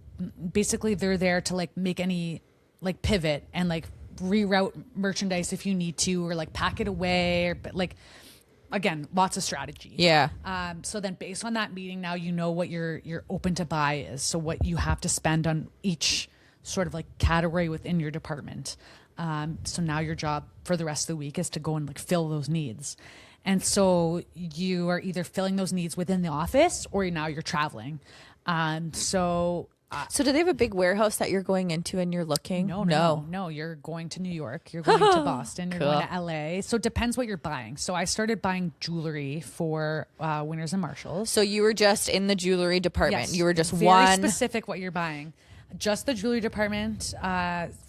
basically they're there to like make any like pivot and like reroute merchandise if you need to, or like pack it away, or like, again, lots of strategy. Yeah. So then based on that meeting, now you know what your open to buy is. So what you have to spend on each sort of like category within your department. So now your job for the rest of the week is to go and like fill those needs. And so you are either filling those needs within the office or now you're traveling. So do they have a big warehouse that you're going into and you're looking? No. You're going to New York. You're going to Boston. You're Cool. going to LA. So it depends what you're buying. So I started buying jewelry for Winners and Marshalls. So you were just in the jewelry department. Yes, You were just very one. specific what you're buying. Just the jewelry department,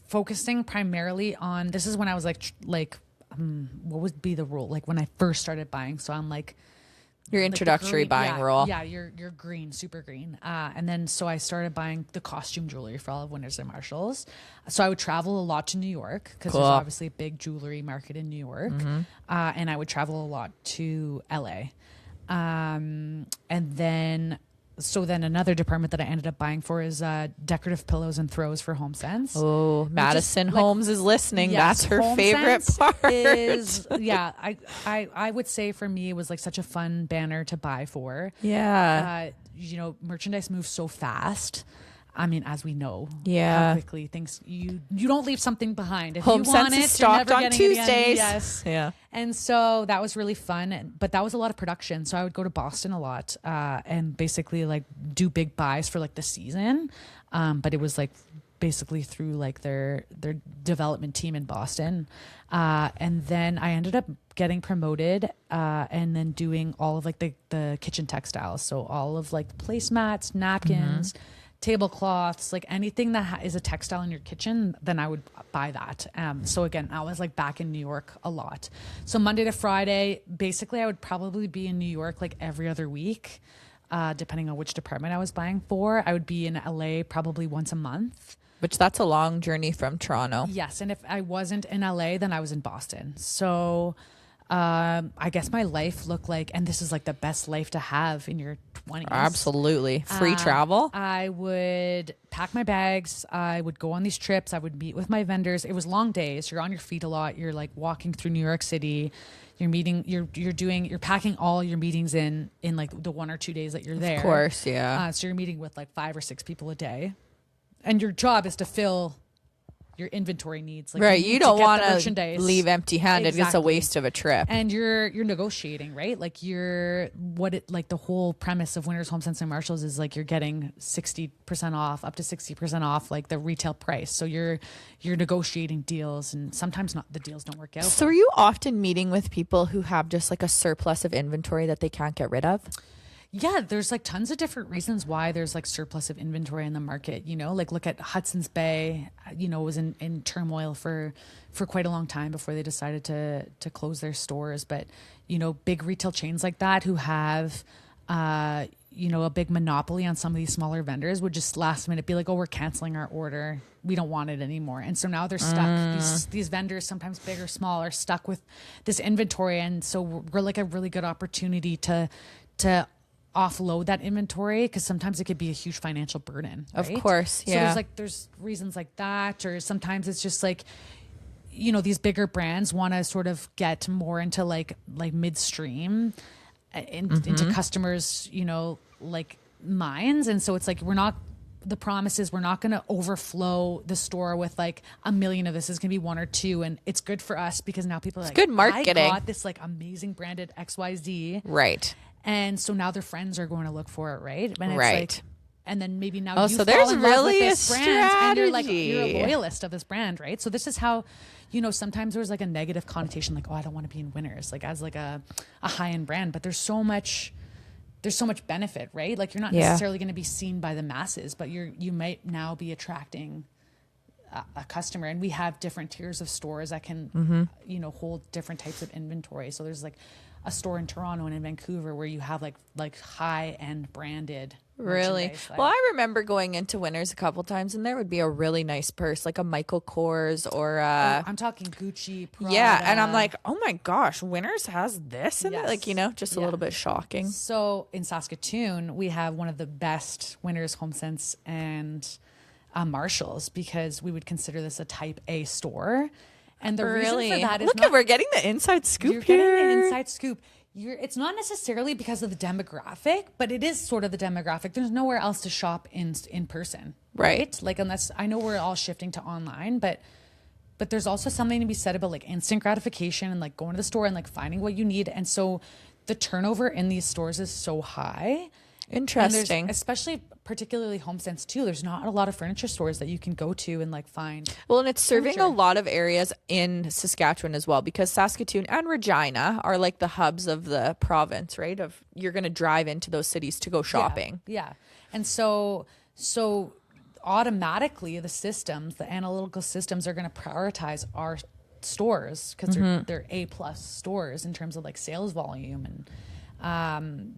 focusing primarily on. This is when I was what would be the rule? Like when I first started buying. So I'm like. Your introductory buying role. Yeah, you're green, super green. And then so I started buying the costume jewelry for all of Winners and Marshalls. So I would travel a lot to New York because there's obviously a big jewelry market in New York. And I would travel a lot to LA. And then another department that I ended up buying for is decorative pillows and throws for Homesense. Oh, Madison Holmes is listening. Yes, That's her favorite part. I would say for me, it was like such a fun banner to buy for. Yeah. Merchandise moves so fast. I mean, as we know, Yeah. how quickly things you don't leave something behind. If Homesense you want is it, stocked you're on never getting it again. Tuesdays. Yes. Yeah. And so that was really fun, but that was a lot of production. So I would go to Boston a lot and basically like do big buys for like the season. But it was like basically through like their development team in Boston. And then I ended up getting promoted and then doing all of like the kitchen textiles. So all of like placemats, napkins, tablecloths, like anything that is a textile in your kitchen, then I would buy that. So again, I was like back in New York a lot. So Monday to Friday, basically I would probably be in New York like every other week, depending on which department I was buying for. I would be in LA probably once a month. Which that's a long journey from Toronto. Yes. And if I wasn't in LA, then I was in Boston. So I guess my life looked like, and this is like the best life to have in your 20s. Absolutely. Free travel. I would pack my bags. I would go on these trips. I would meet with my vendors. It was long days. You're on your feet a lot. You're like walking through New York City. You're packing all your meetings in like the 1 or 2 days that you're there. Of course. Yeah. So you're meeting with like 5 or 6 people a day. And your job is to fill your inventory needs. Like right. You don't want to leave empty handed. Exactly. It's a waste of a trip. And you're negotiating, right? Like the whole premise of Winners, Homesense and Marshalls is like you're getting 60% off, up to 60% off like the retail price. So you're negotiating deals, and sometimes the deals don't work out. So are you often meeting with people who have just like a surplus of inventory that they can't get rid of? Yeah, there's like tons of different reasons why there's like surplus of inventory in the market, you know, like look at Hudson's Bay, you know, was in turmoil for quite a long time before they decided to close their stores. But, you know, big retail chains like that who have, you know, a big monopoly on some of these smaller vendors would just last minute be like, oh, we're canceling our order. We don't want it anymore. And so now they're stuck. These vendors, sometimes big or small, are stuck with this inventory. And so we're like a really good opportunity to offload that inventory, because sometimes it could be a huge financial burden. Right? Of course. Yeah. So there's reasons like that, or sometimes it's just like, you know, these bigger brands want to sort of get more into like midstream into customers, you know, like minds. And so it's like, the promise is we're not going to overflow the store with like 1 million of this. Is going to be 1 or 2. And it's good for us because now people are like, good marketing. I got this like amazing branded XYZ. Right. And so now their friends are going to look for it, right? And it's right. like, and then maybe now you so fall there's in really love with a this brand, strategy. and you're a loyalist of this brand, right? So this is how, you know, sometimes there's like a negative connotation, like, oh, I don't want to be in Winners, like as like a high end brand, but there's so much benefit, right? Like you're not necessarily going to be seen by the masses, but you might now be attracting a customer. And we have different tiers of stores that can, you know, hold different types of inventory. So there's like a store in Toronto and in Vancouver where you have like high end branded. Really? Well, I remember going into Winners a couple times, and there would be a really nice purse, like a Michael Kors or I'm talking Gucci, Prada. Yeah, and I'm like, oh my gosh, Winners has this in it? Like, you know, just a little bit shocking. So in Saskatoon, we have one of the best Winners, Homesense, and Marshalls, because we would consider this a type A store. And the reason for that is we're getting the inside scoop you're here. getting the inside scoop. It's not necessarily because of the demographic, but it is sort of the demographic. There's nowhere else to shop in person, right? Like, unless, I know we're all shifting to online, but there's also something to be said about like instant gratification and like going to the store and like finding what you need. And so the turnover in these stores is so high. Interesting. Especially particularly Homesense too. There's not a lot of furniture stores that you can go to and like find. Well, and it's serving a lot of areas in Saskatchewan as well, because Saskatoon and Regina are like the hubs of the province, right? Of you're going to drive into those cities to go shopping. Yeah. And so automatically the analytical systems are going to prioritize our stores, because they're A+ stores in terms of like sales volume, and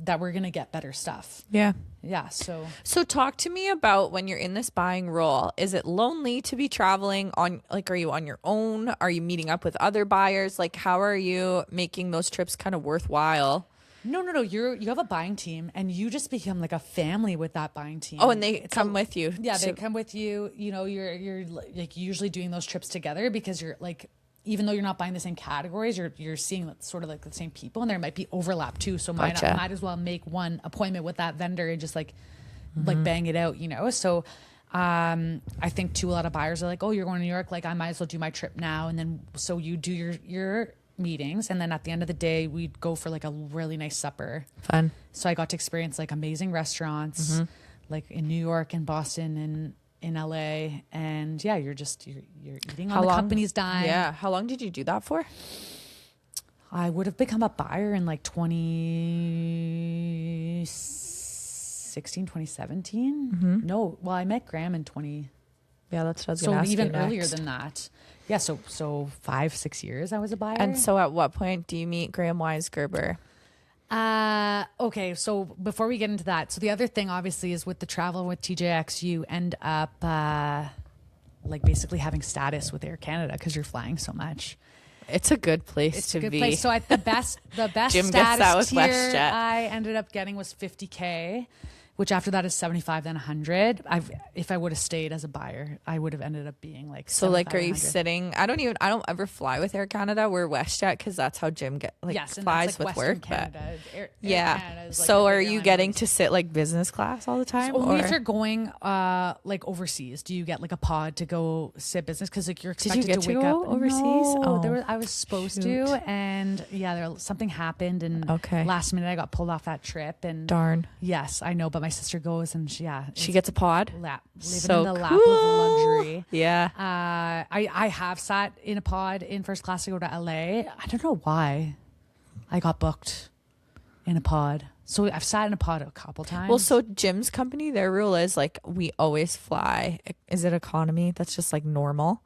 that we're going to get better stuff. Yeah. Yeah. So talk to me about when you're in this buying role. Is it lonely to be traveling on, like, are you on your own? Are you meeting up with other buyers? Like, how are you making those trips kind of worthwhile? No. You have a buying team, and you just become like a family with that buying team. Oh, and they come with you. Yeah, they come with you. You know, you're like usually doing those trips together, because you're like, even though you're not buying the same categories, you're seeing sort of like the same people, and there might be overlap too. So might as well make one appointment with that vendor and just like bang it out, you know? So I think too, a lot of buyers are like, oh, you're going to New York, like I might as well do my trip now. And then so you do your meetings, and then at the end of the day, we'd go for like a really nice supper. Fun. So I got to experience like amazing restaurants like in New York and Boston and in LA, and yeah, you're eating on the company's dime. Yeah. How long did you do that for? I would have become a buyer in like 2016, 2017. No, well, I met Graham in 20. Yeah, that's what I was going to ask even you next. earlier than that. Yeah, so 5-6 years I was a buyer. And so at what point do you meet Graham Weisgerber? Okay, so before we get into that, so the other thing obviously is with the travel with TJX, you end up like basically having status with Air Canada because you're flying so much. It's a good place to be. Place. So at the best Jim status gets that with tier WestJet. I ended up getting was $50K, which after that is 75, then 100. If I would have stayed as a buyer, I would have ended up being like, so like, are you sitting? I don't ever fly with Air Canada. We're WestJet because that's how Jim flies with Western work. Canada. Air yeah. Is like so are you getting to sit like business class all the time? So only if you're going like overseas. Do you get like a pod to go sit business? Because like you're expected to wake go up overseas. No, I was supposed to, and something happened, and last minute I got pulled off that trip. And darn. Yes, I know, but my sister goes, and she gets a pod. Living So in the lap of luxury. Yeah. I have sat in a pod in first class to go to LA. I don't know why I got booked. in a pod. So I've sat in a pod a couple times. Well, so Jim's company, their rule is like we always fly. Is it economy? That's just like normal.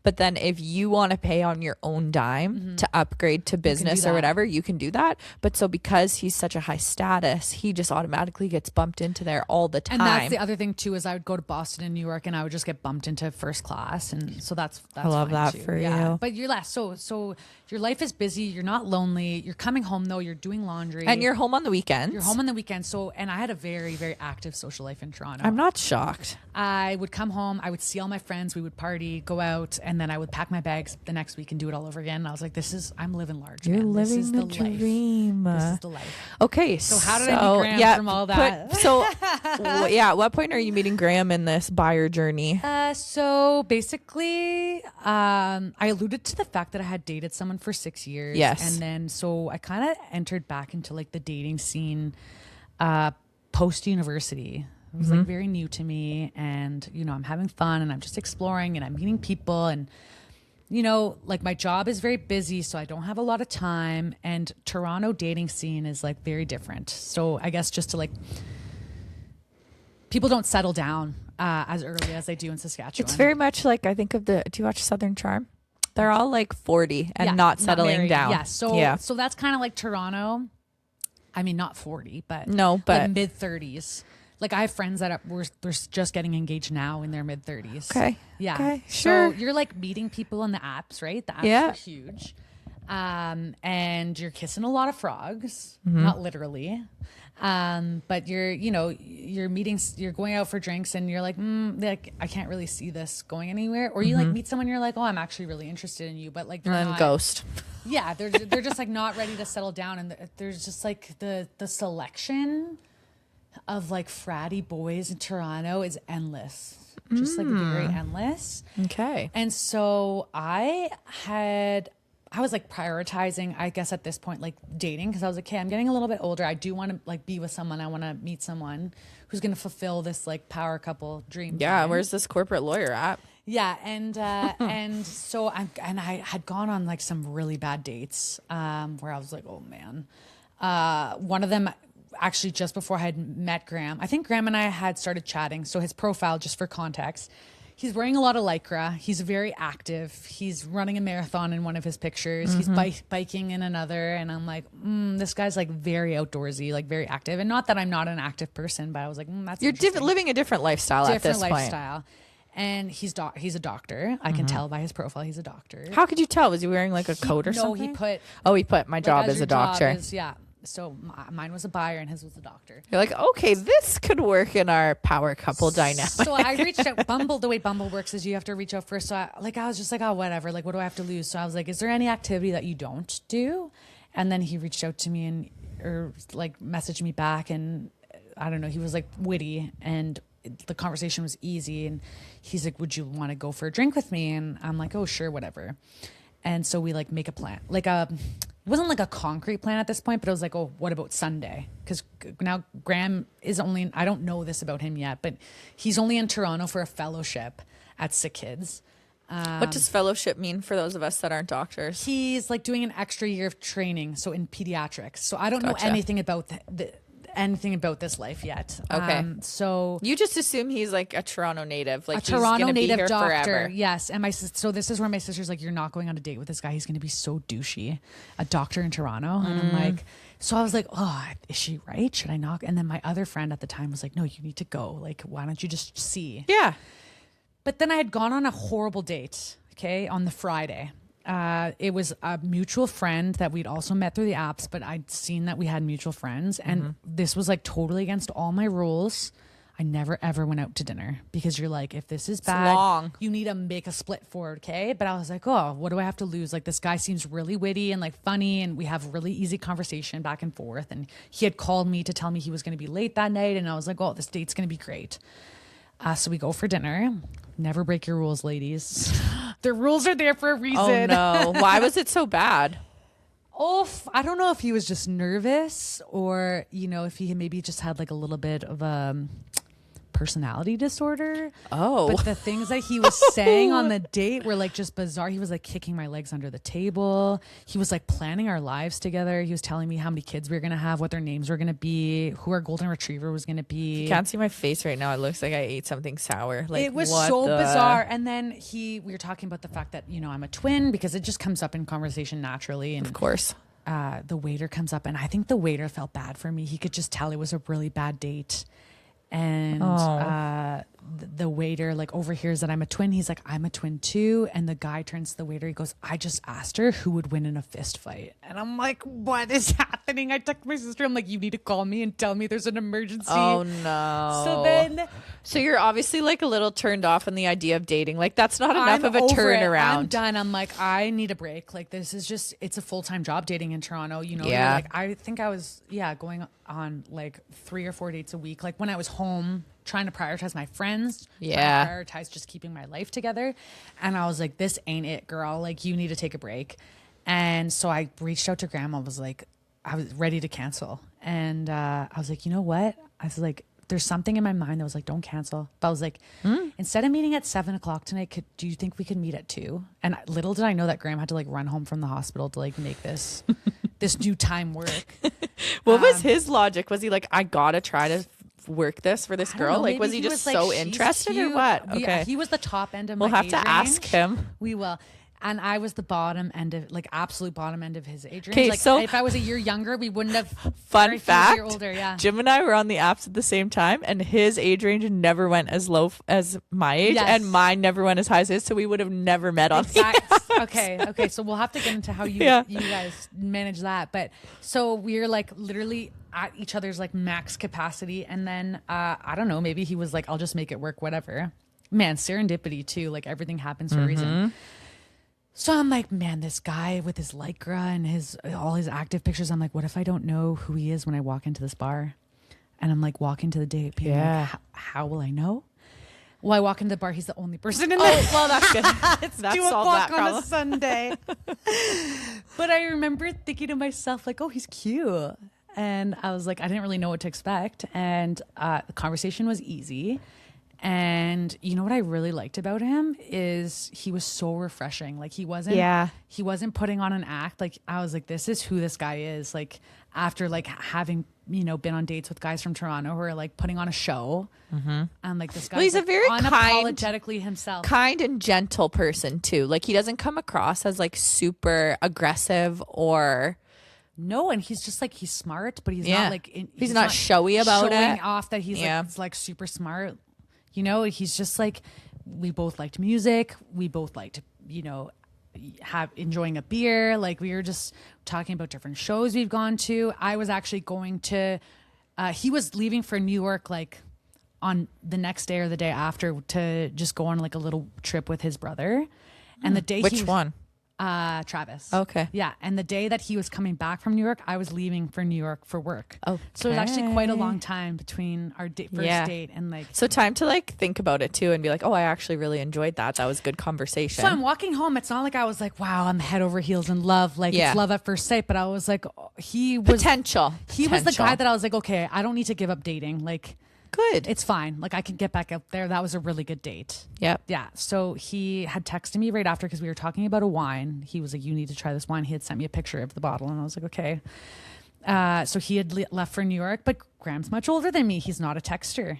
But then if you want to pay on your own dime to upgrade to business or whatever, you can do that. But so because he's such a high status, he just automatically gets bumped into there all the time. And that's the other thing too, is I would go to Boston and New York and I would just get bumped into first class. And so that's I love fine that too. for you. But you're less. So your life is busy. You're not lonely. You're coming home though. You're doing laundry. And you're home on the weekends. You're home on the weekend. So, and I had a very, very active social life in Toronto. I'm not shocked. I would come home, I would see all my friends, we would party, go out, and then I would pack my bags the next week and do it all over again. And I was like, I'm living large. You're man. living this is the dream. dream. This is the life. Okay. So how did I meet Graham from all that? At what point are you meeting Graham in this buyer journey? So basically, I alluded to the fact that I had dated someone for 6 years. Yes. And then, so I kind of entered back into like the dating scene post-university. It was like very new to me, and I'm having fun and I'm just exploring and I'm meeting people, and like my job is very busy, so I don't have a lot of time, and Toronto dating scene is like very different. So I guess just to like, people don't settle down as early as they do in Saskatchewan. It's very much like, I think of do you watch Southern Charm? They're all like 40 and not settling down. Yeah. So that's kind of like Toronto. I mean, not 40, but like mid 30s. Like I have friends that were just getting engaged now in their mid 30s. Okay. Yeah. Okay. Sure. So you're like meeting people on the apps, right? The apps are huge. And you're kissing a lot of frogs, not literally. But you're meeting, you're going out for drinks and you're like, like I can't really see this going anywhere. Or you like meet someone, you're like, oh, I'm actually really interested in you. But like, And then ghost. Yeah. They're just like not ready to settle down. And there's just like the selection of like fratty boys in Toronto is endless. Just like very endless. Okay. And so I was like prioritizing, I guess at this point, like dating, because I was like, okay, I'm getting a little bit older. I do want to like be with someone. I want to meet someone who's going to fulfill this like power couple dream. Yeah. time. Where's this corporate lawyer at? Yeah. And so I had gone on like some really bad dates where I was like, oh man. One of them, actually just before I had met Graham, I think Graham and I had started chatting. So his profile, just for context, he's wearing a lot of Lycra. He's very active. He's running a marathon in one of his pictures. He's biking in another. And I'm like, this guy's like very outdoorsy, like very active. And not that I'm not an active person, but I was like, that's You're living a different lifestyle at this point. Lifestyle. And he's a doctor. I can tell by his profile he's a doctor. How could you tell? Was he wearing like a coat or something? No, he put my job as a doctor. Yeah. So mine was a buyer and his was a doctor. You're like, okay, this could work in our power couple dynamic. So I reached out. The way Bumble works is you have to reach out first. So I was just like, oh, whatever. Like, what do I have to lose? So I was like, is there any activity that you don't do? And then he reached out to me or like messaged me back, and I don't know. He was like witty and the conversation was easy. And he's like, would you want to go for a drink with me? And I'm like, oh, sure, whatever. And so we like make a plan, it wasn't like a concrete plan at this point, but it was like, oh, what about Sunday? Because now Graham is only, I don't know this about him yet, but he's only in Toronto for a fellowship at Sick Kids. What does fellowship mean for those of us that aren't doctors? He's like doing an extra year of training, so in pediatrics. So I don't know anything about anything about this life yet. Okay. So you just assume he's like a Toronto native, like a Toronto native doctor. Forever. Yes. And so this is where my sister's like, you're not going on a date with this guy. He's going to be so douchey, a doctor in Toronto. And I'm like, so I was like, oh, is she right? Should I knock? And then my other friend at the time was like, no, you need to go. Like, why don't you just see? Yeah. But then I had gone on a horrible date. Okay. On the Friday. It was a mutual friend that we'd also met through the apps, but I'd seen that we had mutual friends, and this was like totally against all my rules. I never ever went out to dinner because you're like, if this is bad, you need to make a split for it, okay? But I was like, oh, what do I have to lose? Like, this guy seems really witty and like funny, and we have really easy conversation back and forth. And he had called me to tell me he was going to be late that night, and I was like, oh, this date's going to be great. So we go for dinner. Never break your rules, ladies. The rules are there for a reason. Oh no. Why was it so bad? I don't know if he was just nervous or, if he maybe just had like a little bit of personality disorder. Oh. But the things that he was saying on the date were like just bizarre. He was like kicking my legs under the table. He was like planning our lives together. He was telling me how many kids we were going to have, what their names were going to be, who our golden retriever was going to be. You can't see my face right now. It looks like I ate something sour. Like, it was so bizarre. And then we were talking about the fact that, you know, I'm a twin, because it just comes up in conversation naturally. And of course. The waiter comes up, and I think the waiter felt bad for me. He could just tell it was a really bad date. And the waiter like overhears that I'm a twin. He's like, I'm a twin too. And the guy turns to the waiter. He goes, I just asked her who would win in a fist fight. And I'm like, what is happening? I text my sister. I'm like, you need to call me and tell me there's an emergency. Oh no. So you're obviously like a little turned off on the idea of dating. Like that's not enough of a turnaround. I'm done. I'm like, I need a break. Like this is just, it's a full-time job dating in Toronto. You know, yeah. Like I think I was, going on like 3 or 4 dates a week. Like when I was home, trying to prioritize my friends, trying to prioritize just keeping my life together. And I was like, this ain't it, girl. Like you need to take a break. And so I reached out to Grandma. I was ready to cancel. And I was like, you know what? I was like, there's something in my mind that was like, don't cancel. But I was like, instead of meeting at 7:00 tonight, do you think we could meet at 2? And little did I know that Graham had to like run home from the hospital to like make this new time work. What was his logic? Was he like, I gotta try to work this for this girl? Like, was he just so interested or what? Okay. He was the top end of we'll my have age to ask range. him. We will. And I was the bottom end of, like, absolute bottom end of his age range. Okay, like, so if I was a year younger, we wouldn't have. Fun fact, a year older, yeah. Jim and I were on the apps at the same time, and his age range never went as low as my age, Yes. and mine never went as high as his, so we would have never met on the apps. Okay. So we'll have to get into how you guys manage that. But so we're like literally at each other's like max capacity, and then I don't know, maybe he was like, I'll just make it work, whatever. Man, serendipity too. Like everything happens for a reason. So I'm like, man, this guy with his Lycra and all his active pictures. I'm like, what if I don't know who he is when I walk into this bar? And I'm like walking to the date. Being like, how will I know? Well, I walk into the bar. He's the only person in there. Oh, well, that's good. It's That 2 solved o'clock that on problem. a Sunday. But I remember thinking to myself, like, oh, he's cute. And I was like, I didn't really know what to expect. And the conversation was easy. And you know what I really liked about him is he was so refreshing. Like he wasn't putting on an act. Like I was like, this is who this guy is. Like after like having, you know, been on dates with guys from Toronto who are like putting on a show. And like this guy, He's like, a very unapologetically himself. kind and gentle person too. Like he doesn't come across as like super aggressive or. No, and he's just like, he's smart, but he's not like he's not showy about showing it. off that he's like super smart. You know, he's just like, we both liked music. We both liked, you know, enjoying a beer. Like we were just talking about different shows we've gone to. I was actually going to, he was leaving for New York, like on the next day or the day after to just go on like a little trip with his brother. And the day Which one? Travis. Okay. Yeah. And the day that he was coming back from New York, I was leaving for New York for work. Oh, so it was actually quite a long time between our first date and like. So time to like think about it too and be like, oh, I actually really enjoyed that. That was good conversation. So I'm walking home. It's not like I was like, wow, I'm head over heels in love. Like it's love at first sight. But I was like, he was potential. He was the guy that I was like, okay, I don't need to give up dating. Like, good. It's fine. Like I can get back up there. That was a really good date. Yep. Yeah. So he had texted me right after because we were talking about a wine. He was like, you need to try this wine. He had sent me a picture of the bottle and I was like, okay. So he had left for New York, but Graham's much older than me. He's not a texter.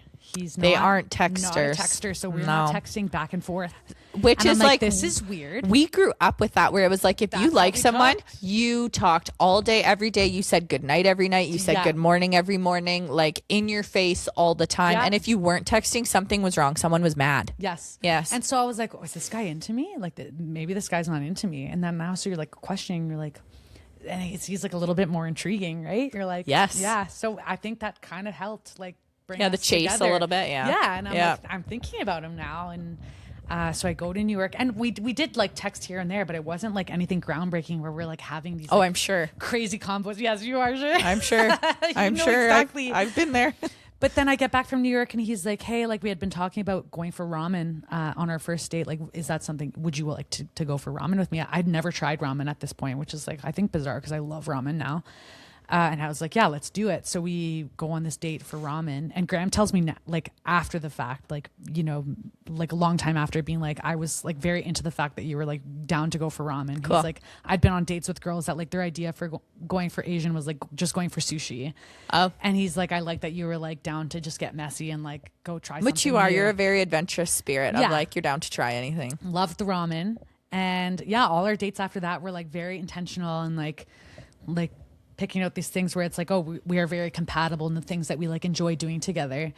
They aren't texters. Not a texter. So we're not texting back and forth. Which and is I'm like, this is weird. We grew up with that where it was like, if you like someone, you talked all day, every day. You said good night every night. You said good morning every morning, like in your face all the time. Yeah. And if you weren't texting, something was wrong. Someone was mad. Yes. Yes. And so I was like, oh, is this guy into me? Like maybe this guy's not into me. And then now, so you're like questioning, you're like, and he's like a little bit more intriguing, right? You're like, yes. Yeah. So I think that kind of helped like bring the us chase together. a little bit. Yeah. Yeah. And I'm like, I'm thinking about him now. And so I go to New York and we did like text here and there, but it wasn't like anything groundbreaking where we're like having these I'm sure crazy combos. Yes, you are sure. I'm sure. I'm sure. Exactly. I've been there. But then I get back from New York and he's like, hey, like we had been talking about going for ramen on our first date. Like, is that something, would you like to go for ramen with me? I'd never tried ramen at this point, which is like, I think bizarre because I love ramen now. And I was like, yeah, let's do it. So we go on this date for ramen. And Graham tells me like after the fact, like, you know, like a long time after, being like, I was like very into the fact that you were like down to go for ramen. Cool. He's like, I'd been on dates with girls that like their idea for going for Asian was like just going for sushi. Oh. And he's like, I like that you were like down to just get messy and like go try something Which you are. new. You're a very adventurous spirit of Yeah. like, you're down to try anything. Loved the ramen. And yeah, all our dates after that were like very intentional and like picking out these things where it's like, oh, we are very compatible in the things that we like enjoy doing together.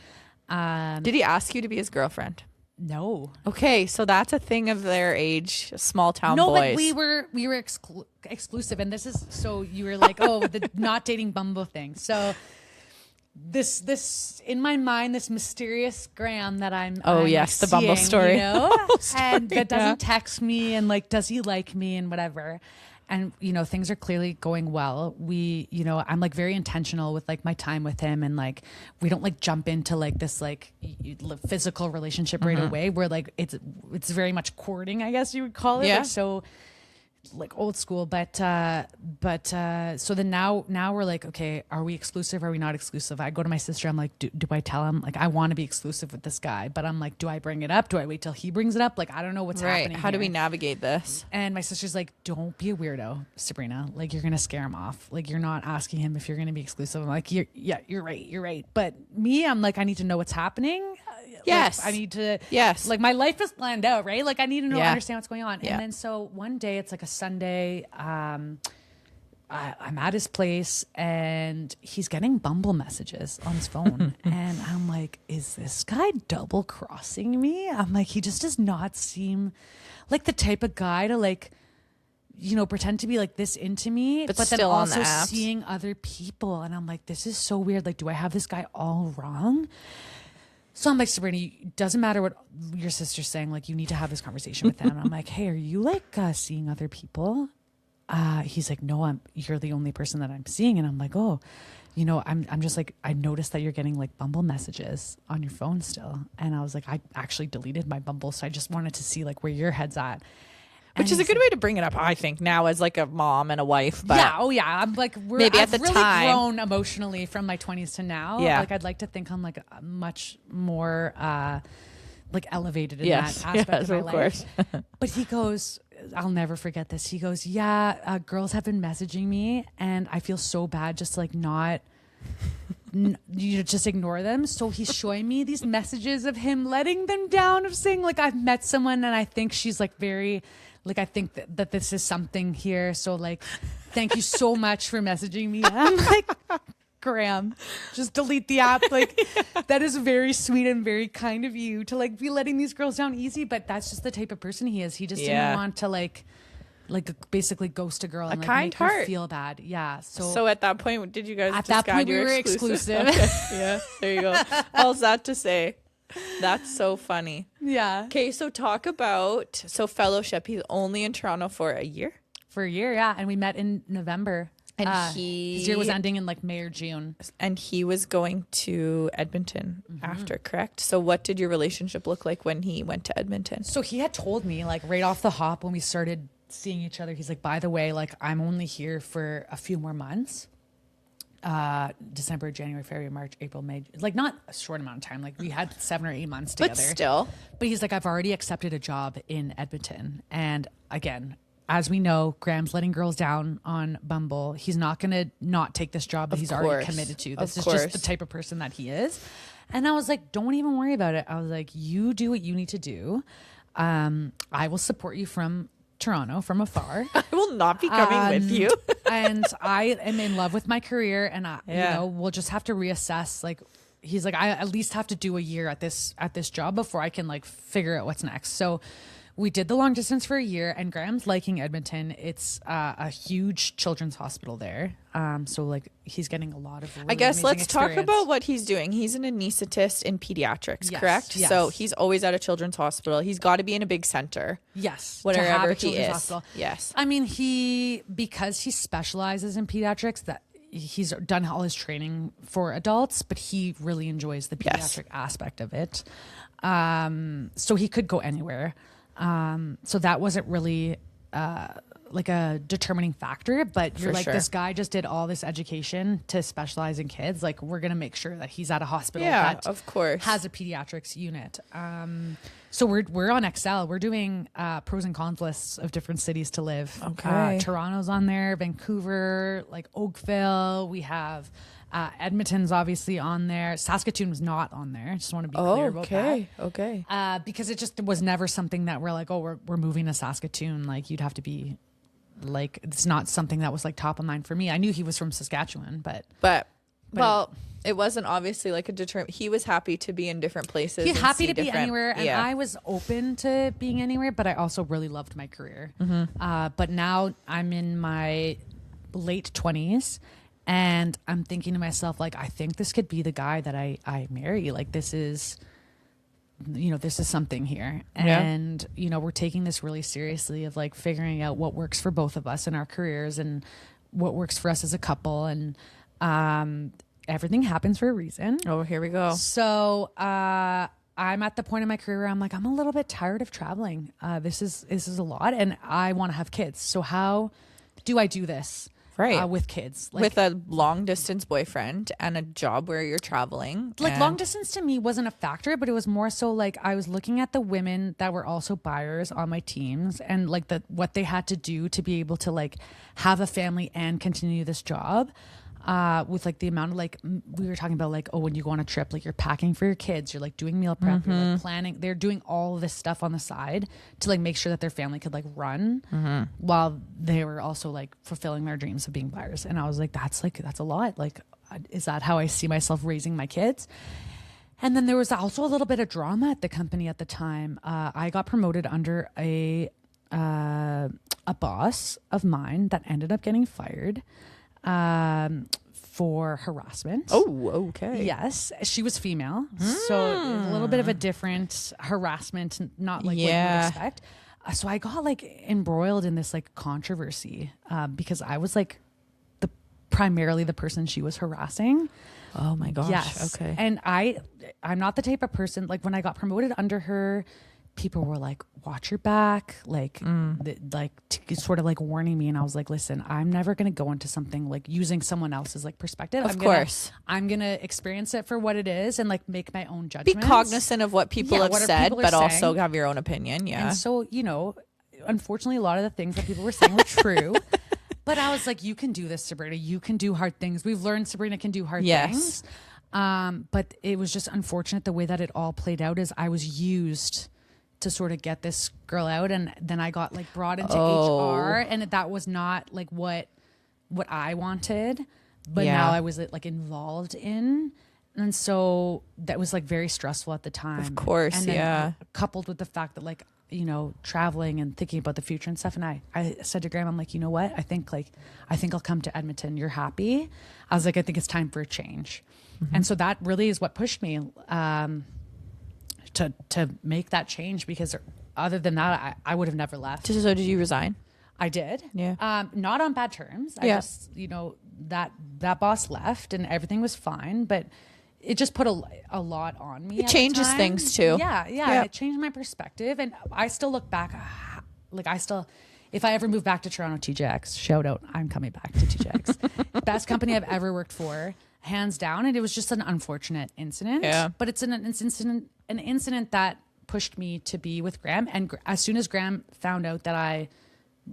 Did he ask you to be his girlfriend? No. Okay, so that's a thing of their age, small town No, boys. but we were exclusive, and this is so you were like, oh, the not dating Bumble thing. So this in my mind, this mysterious Graham that I'm yes, the Bumble seeing, story. you know, and that yeah. doesn't text me and like, does he like me and whatever. And, you know, things are clearly going well. We, you know, I'm like very intentional with like my time with him. And like, we don't like jump into like this like physical relationship right away. We're like, it's very much courting, I guess you would call it. Yeah. Like, so like old school, but so then now we're like, okay, are we exclusive? Are we not exclusive? I go to my sister. I'm like, do I tell him like I want to be exclusive with this guy? But I'm like, do I bring it up? Do I wait till he brings it up? Like, I don't know what's happening. How do we here. navigate this? And my sister's like, don't be a weirdo, Sabrina. Like, you're gonna scare him off. Like, you're not asking him if you're gonna be exclusive. I'm like, you're right. But me, I'm like, I need to know what's happening. Yes. Like, I need to. Yes. Like, my life is planned out, right? Like, I need to know, Yeah. understand what's going on. Yeah. And then so one day, it's like a Sunday. I'm at his place and he's getting Bumble messages on his phone. And I'm like, is this guy double crossing me? I'm like, he just does not seem like the type of guy to like, you know, pretend to be like this into me, but then still on the also apps. seeing other people. And I'm like, this is so weird. Like, do I have this guy all wrong? So I'm like, Sabrina, it doesn't matter what your sister's saying. Like, you need to have this conversation with them. And I'm like, hey, are you like seeing other people? He's like, no, you're the only person that I'm seeing. And I'm like, oh, you know, I'm just like, I noticed that you're getting like Bumble messages on your phone still. And I was like, I actually deleted my Bumble. So I just wanted to see like where your head's at. Which is a good way to bring it up, I think, now as like a mom and a wife. But yeah, oh yeah. I'm like, maybe at I've the really time. grown emotionally from my 20s to now. Yeah. Like, I'd like to think I'm like much more like elevated in Yes. that aspect Yes, of my of life. course. But he goes, I'll never forget this. He goes, yeah, girls have been messaging me and I feel so bad just like not, you just ignore them. So he's showing me these messages of him letting them down, of saying like, I've met someone and I think she's like very, like, I think that this is something here. So like, thank you so much for messaging me. I'm like, Graham, just delete the app. Like, that is very sweet and very kind of you to like be letting these girls down easy. But that's just the type of person he is. He just Yeah. didn't want to like basically ghost a girl and like kind make her heart. feel bad. Yeah. So at that point, did you guys At that discard point, we your were exclusive? exclusive. Okay. Yeah, there you go. All's that to say. That's so funny. yeah. Okay, so talk about fellowship. He's only in Toronto for a year. For a year, yeah. And we met in November. And his year was ending in like May or June. And he was going to Edmonton after, correct? So what did your relationship look like when he went to Edmonton? So he had told me like right off the hop when we started seeing each other, he's like, by the way, like I'm only here for a few more months. December, January, February, March, April, May, like not a short amount of time. Like we had 7 or 8 months together. But still. But he's like, I've already accepted a job in Edmonton. And again, as we know, Graham's letting girls down on Bumble. He's not going to not take this job that he's already committed to. This is just the type of person that he is. And I was like, don't even worry about it. I was like, you do what you need to do. I will support you from Toronto, from afar. I will not be coming with you. And I am in love with my career, and you Yeah. know, we'll just have to reassess. Like, he's like, I at least have to do a year at this job before I can like figure out what's next. So we did the long distance for a year, and Graham's liking Edmonton. It's a huge children's hospital there. So like he's getting a lot of really I guess amazing let's talk experience. about what he's doing. He's an anesthetist in pediatrics, Yes, correct? yes. So he's always at a children's hospital. He's got to be in a big center. Yes, Whatever to have a he children's is. hospital. Yes. I mean, because he specializes in pediatrics, that he's done all his training for adults, but he really enjoys the pediatric aspect of it. So he could go anywhere. So that wasn't really like a determining factor, but you're For like, sure. this guy just did all this education to specialize in kids. Like, we're going to make sure that he's at a hospital that of course. has a pediatrics unit. So we're on Excel. We're doing pros and cons lists of different cities to live. Okay. Toronto's on there, Vancouver, like Oakville. We have Edmonton's obviously on there. Saskatoon was not on there. Just want to be clear about that. Okay. Because it just was never something that we're like, oh, we're moving to Saskatoon. Like, you'd have to be like, it's not something that was like top of mind for me. I knew he was from Saskatchewan, but Well, it wasn't obviously like a determined. He was happy to be in different places. he's and happy see to be different- anywhere. And yeah. I was open to being anywhere, but I also really loved my career. Mm-hmm. But now I'm in my late 20s. And I'm thinking to myself, like, I think this could be the guy that I marry. Like, this is something here. Yeah. And, we're taking this really seriously of like figuring out what works for both of us in our careers and what works for us as a couple. And everything happens for a reason. Oh, here we go. So I'm at the point in my career where I'm like, I'm a little bit tired of traveling. This is a lot, and I want to have kids. So how do I do this? Right. With kids, like, With a long distance boyfriend and a job where you're traveling. like and- long distance to me wasn't a factor, but it was more so like I was looking at the women that were also buyers on my teams and like what they had to do to be able to like have a family and continue this job. With like the amount of like we were talking about, like, oh, when you go on a trip, like you're packing for your kids, you're like doing meal prep, you're like planning, they're doing all of this stuff on the side to like make sure that their family could like run while they were also like fulfilling their dreams of being buyers. And I was like, that's a lot. Like, is that how I see myself raising my kids? And then there was also a little bit of drama at the company at the time. I got promoted under a boss of mine that ended up getting fired for harassment. Oh, okay. Yes, she was female, so a little bit of a different harassment, not like what you would expect. So I got like embroiled in this like controversy because I was like primarily the person she was harassing. Oh my gosh. Yes. Okay. And I'm not the type of person, like when I got promoted under her, people were like, watch your back, like, sort of like warning me. And I was like, listen, I'm never going to go into something like using someone else's like perspective. Of course. I'm going to experience it for what it is and like make my own Be judgments. cognizant of what people have what said, people are but also saying. have your own opinion. Yeah. And so, unfortunately, a lot of the things that people were saying were true. But I was like, you can do this, Sabrina. You can do hard things. We've learned Sabrina can do hard things. But it was just unfortunate the way that it all played out is I was used to sort of get this girl out, and then I got like brought into HR, and that was not like what I wanted, but now I was like involved in, and so that was like very stressful at the time. Of course, and then coupled with the fact that like traveling and thinking about the future and stuff, and I said to Graham, I'm like, you know what, I think I'll come to Edmonton. You're happy. I was like, I think it's time for a change, and so that really is what pushed me. To make that change, because other than that, I would have never left. So did you resign? I did. Yeah. Not on bad terms. I just, that boss left and everything was fine, but it just put a lot on me. It changes things too. Yeah. It changed my perspective. And I still look back, if I ever move back to Toronto, TJX, shout out, I'm coming back to TJX. Best company I've ever worked for, hands down. And it was just an unfortunate incident. Yeah. But it's an incident that pushed me to be with Graham. And as soon as Graham found out that I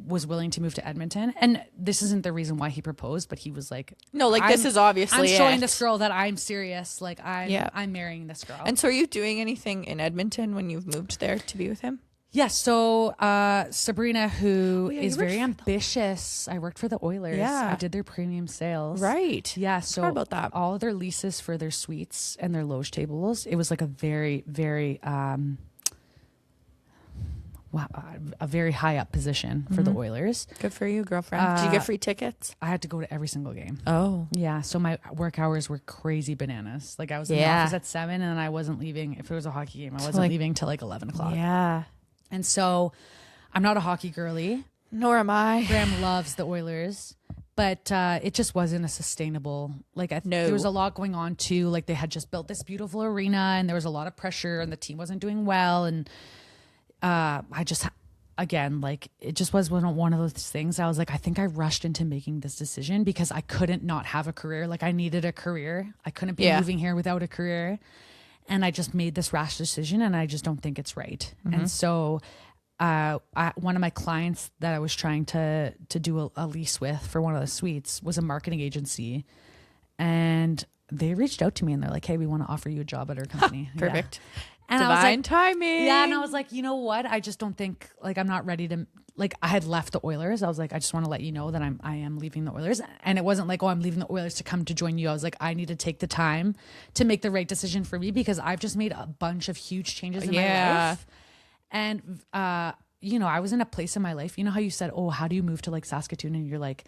was willing to move to Edmonton, and this isn't the reason why he proposed, but he was like, no, like this is obviously I'm showing this girl that I'm serious. Like I'm marrying this girl. And so are you doing anything in Edmonton when you've moved there to be with him? Yes. So Sabrina, who is very ambitious, I worked for the Oilers. Yeah. I did their premium sales. Right. Yeah. So Forgot about that. all of their leases for their suites and their loge tables, it was like a very, very a very high up position for the Oilers. Good for you, girlfriend. Did you get free tickets? I had to go to every single game. Oh. Yeah. So my work hours were crazy bananas. Like I was in the office at 7 and I wasn't leaving. If it was a hockey game, I wasn't leaving till like 11 o'clock. Yeah. And so I'm not a hockey girly. Nor am I. Graham loves the Oilers, but it just wasn't a sustainable, like there was a lot going on too. Like they had just built this beautiful arena and there was a lot of pressure and the team wasn't doing well. And again, like it just was one of those things. I was like, I think I rushed into making this decision because I couldn't not have a career. Like I needed a career. I couldn't be moving here without a career. And I just made this rash decision, and I just don't think it's right. And so one of my clients that I was trying to do a lease with for one of the suites was a marketing agency, and they reached out to me and they're like, hey, we want to offer you a job at our company. Perfect. Yeah. And Divine I was like, timing. Yeah. And I was like, you know what? I just don't think, like, I'm not ready to, like, I had left the Oilers. I was like, I just want to let you know that I am leaving the Oilers. And it wasn't like, oh, I'm leaving the Oilers to come to join you. I was like, I need to take the time to make the right decision for me because I've just made a bunch of huge changes in my life. And, you know, I was in a place in my life, you know how you said, oh, how do you move to like Saskatoon? And you're like,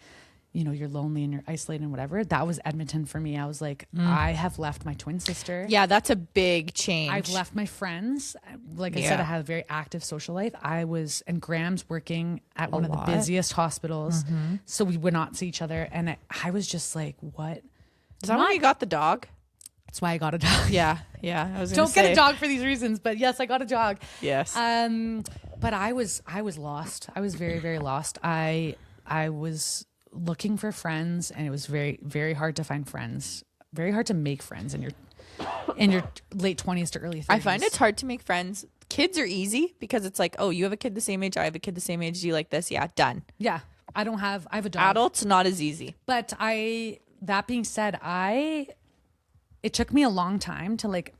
you know, you're lonely and you're isolated and whatever. That was Edmonton for me. I was like, I have left my twin sister. Yeah, that's a big change. I've left my friends. Like I said, I had a very active social life. And Graham's working at one of the busiest hospitals. So we would not see each other. And I was just like, what? Is that when you got the dog? That's why I got a dog. Yeah. I was Don't get a dog for these reasons, but yes, I got a dog. Yes. But I was lost. I was very, very lost. I was looking for friends, and it was very, very hard to find friends. Very hard to make friends in your late 20s to early 30s. I find it's hard to make friends. Kids are easy because it's like, oh, you have a kid the same age, I have a kid the same age. Do you like this? Yeah, done. Yeah. I have a dog. Adults, not as easy. But that being said, it took me a long time to like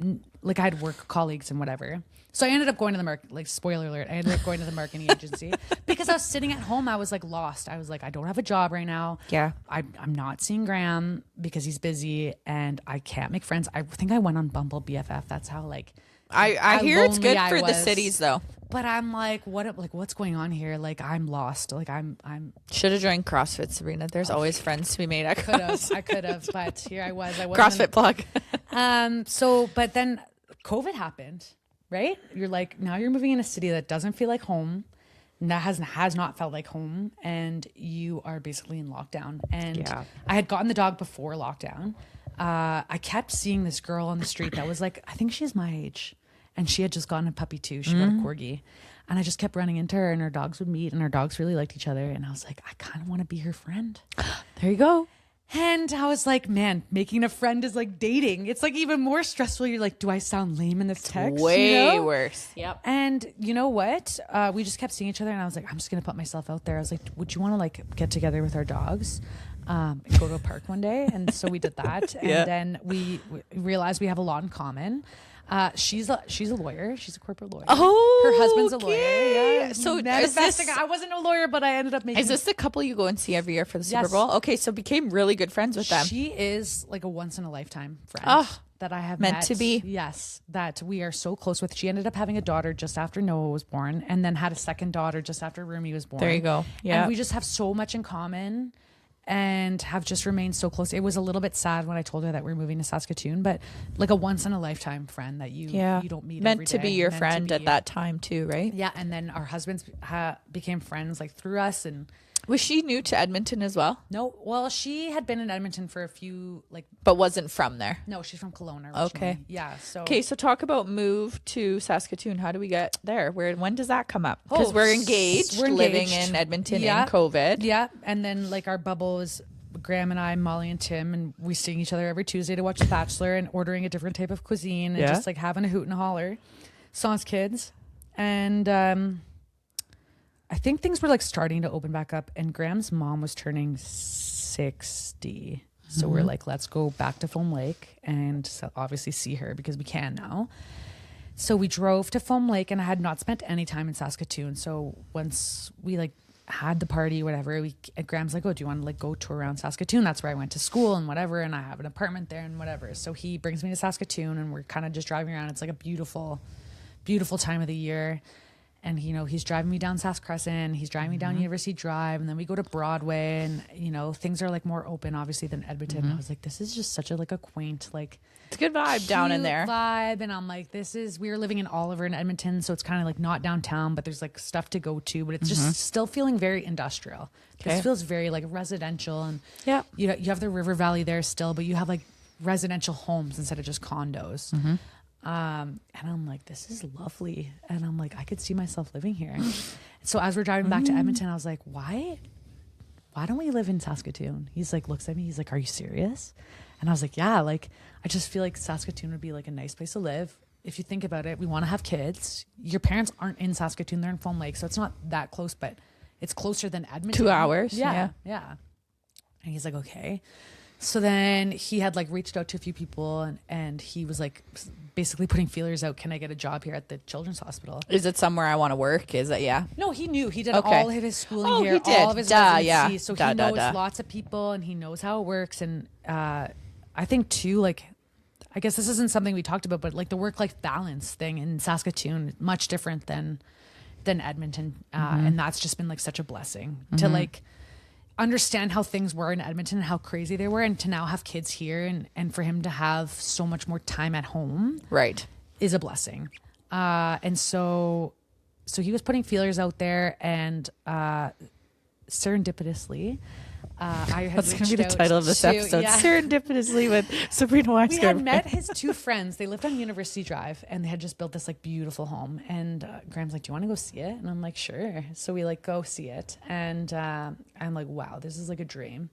I had work colleagues and whatever. So I ended up going to the market, like spoiler alert, I ended up going to the marketing agency because I was sitting at home. I was like lost. I was like, I don't have a job right now. Yeah. I'm not seeing Graham because he's busy and I can't make friends. I think I went on Bumble BFF. That's how like I hear it's good for the cities though. But I'm like, what's going on here? Like I'm lost. Like I'm should have joined CrossFit, Sabrina. There's always friends to be made at CrossFit. I could have, but here I was. CrossFit plug. But then COVID happened, right? You're like, now you're moving in a city that doesn't feel like home, and that has not felt like home, and you are basically in lockdown. And I had gotten the dog before lockdown. I kept seeing this girl on the street that was like, I think she's my age, and she had just gotten a puppy too. She got a corgi, and I just kept running into her, and our dogs would meet, and our dogs really liked each other, and I was like, I kind of want to be her friend. There you go. And I was like, man, making a friend is like dating. It's like even more stressful. You're like, do I sound lame in this text? Way worse. Yep. And you know what? We just kept seeing each other, and I was like, I'm just going to put myself out there. I was like, would you want to like get together with our dogs and go to a park one day? And so we did that. And then we realized we have a lot in common. She's a lawyer. She's a corporate lawyer. Oh, her husband's a lawyer. Yeah. So I wasn't a lawyer, but I ended up making. Is this the couple you go and see every year for the Super Bowl? Okay, so became really good friends with them. She is like a once in a lifetime friend that I have meant to be. Yes, that we are so close with. She ended up having a daughter just after Noah was born, and then had a second daughter just after Rumi was born. There you go. Yeah, and we just have so much in common. And have just remained so close. It was a little bit sad when I told her that we were moving to Saskatoon, but like a once in a lifetime friend that you don't meet meant every to day. be your friend at that time too, right? Yeah, and then our husbands became friends like through us. And was she new to Edmonton as well? No, well, she had been in Edmonton for a few but wasn't from there. No, she's from Kelowna originally. Okay, yeah. So so talk about move to Saskatoon. How do we get there? When does that come up? Because we're engaged, living in Edmonton in COVID. Yeah, and then like our bubble is Graham and I, Molly and Tim, and we seeing each other every Tuesday to watch The Bachelor and ordering a different type of cuisine and just like having a hoot and a holler. Sans kids, and I think things were like starting to open back up, and Graham's mom was turning 60. So we're like, let's go back to Foam Lake and obviously see her because we can now. So we drove to Foam Lake, and I had not spent any time in Saskatoon. So once we like had the party, whatever, Graham's like, oh, do you want to like go tour around Saskatoon? That's where I went to school and whatever, and I have an apartment there and whatever. So he brings me to Saskatoon, and we're kind of just driving around. It's like a beautiful, beautiful time of the year. And, you know, he's driving me down Sask Crescent. He's driving me down University Drive. And then we go to Broadway. And, you know, things are, like, more open, obviously, than Edmonton. And I was like, this is just such a, like, a quaint, like... It's a good vibe down in there. Vibe. And I'm like, we were living in Oliver in Edmonton. So it's kind of, like, not downtown. But there's, like, stuff to go to. But it's just still feeling very industrial. It feels very, like, residential. And, you have the river valley there still. But you have, like, residential homes instead of just condos. And I'm like, this is lovely. And I'm like, I could see myself living here. So as we're driving back to Edmonton, I was like, why don't we live in Saskatoon? He's like, looks at me. He's like, are you serious? And I was like, yeah, like, I just feel like Saskatoon would be like a nice place to live. If you think about it, we want to have kids. Your parents aren't in Saskatoon. They're in Foam Lake. So it's not that close, but it's closer than Edmonton. 2 hours. Yeah. And he's like, okay. So then he had like reached out to a few people and he was like basically putting feelers out. Can I get a job here at the children's hospital? Is it somewhere I want to work? Is it? Yeah. No, he knew. He did Okay. all of his schooling here, he did. all of his residency. Yeah. So he knows lots of people and he knows how it works. And I think too, like, I guess this isn't something we talked about, but like the work-life balance thing in Saskatoon, much different than Edmonton. And that's just been like such a blessing to like understand how things were in Edmonton and how crazy they were, and to now have kids here and for him to have so much more time at home, Right. is a blessing. And so he was putting feelers out there, and serendipitously, I had That's going to be reached the out title of this to- episode. yeah. Serendipitously with Sabrina Weisgerber. We had met his two friends. They lived on University Drive, and they had just built this like beautiful home. And Graham's like, "Do you want to go see it?" And I'm like, "Sure." So we like go see it, and I'm like, "Wow, this is like a dream."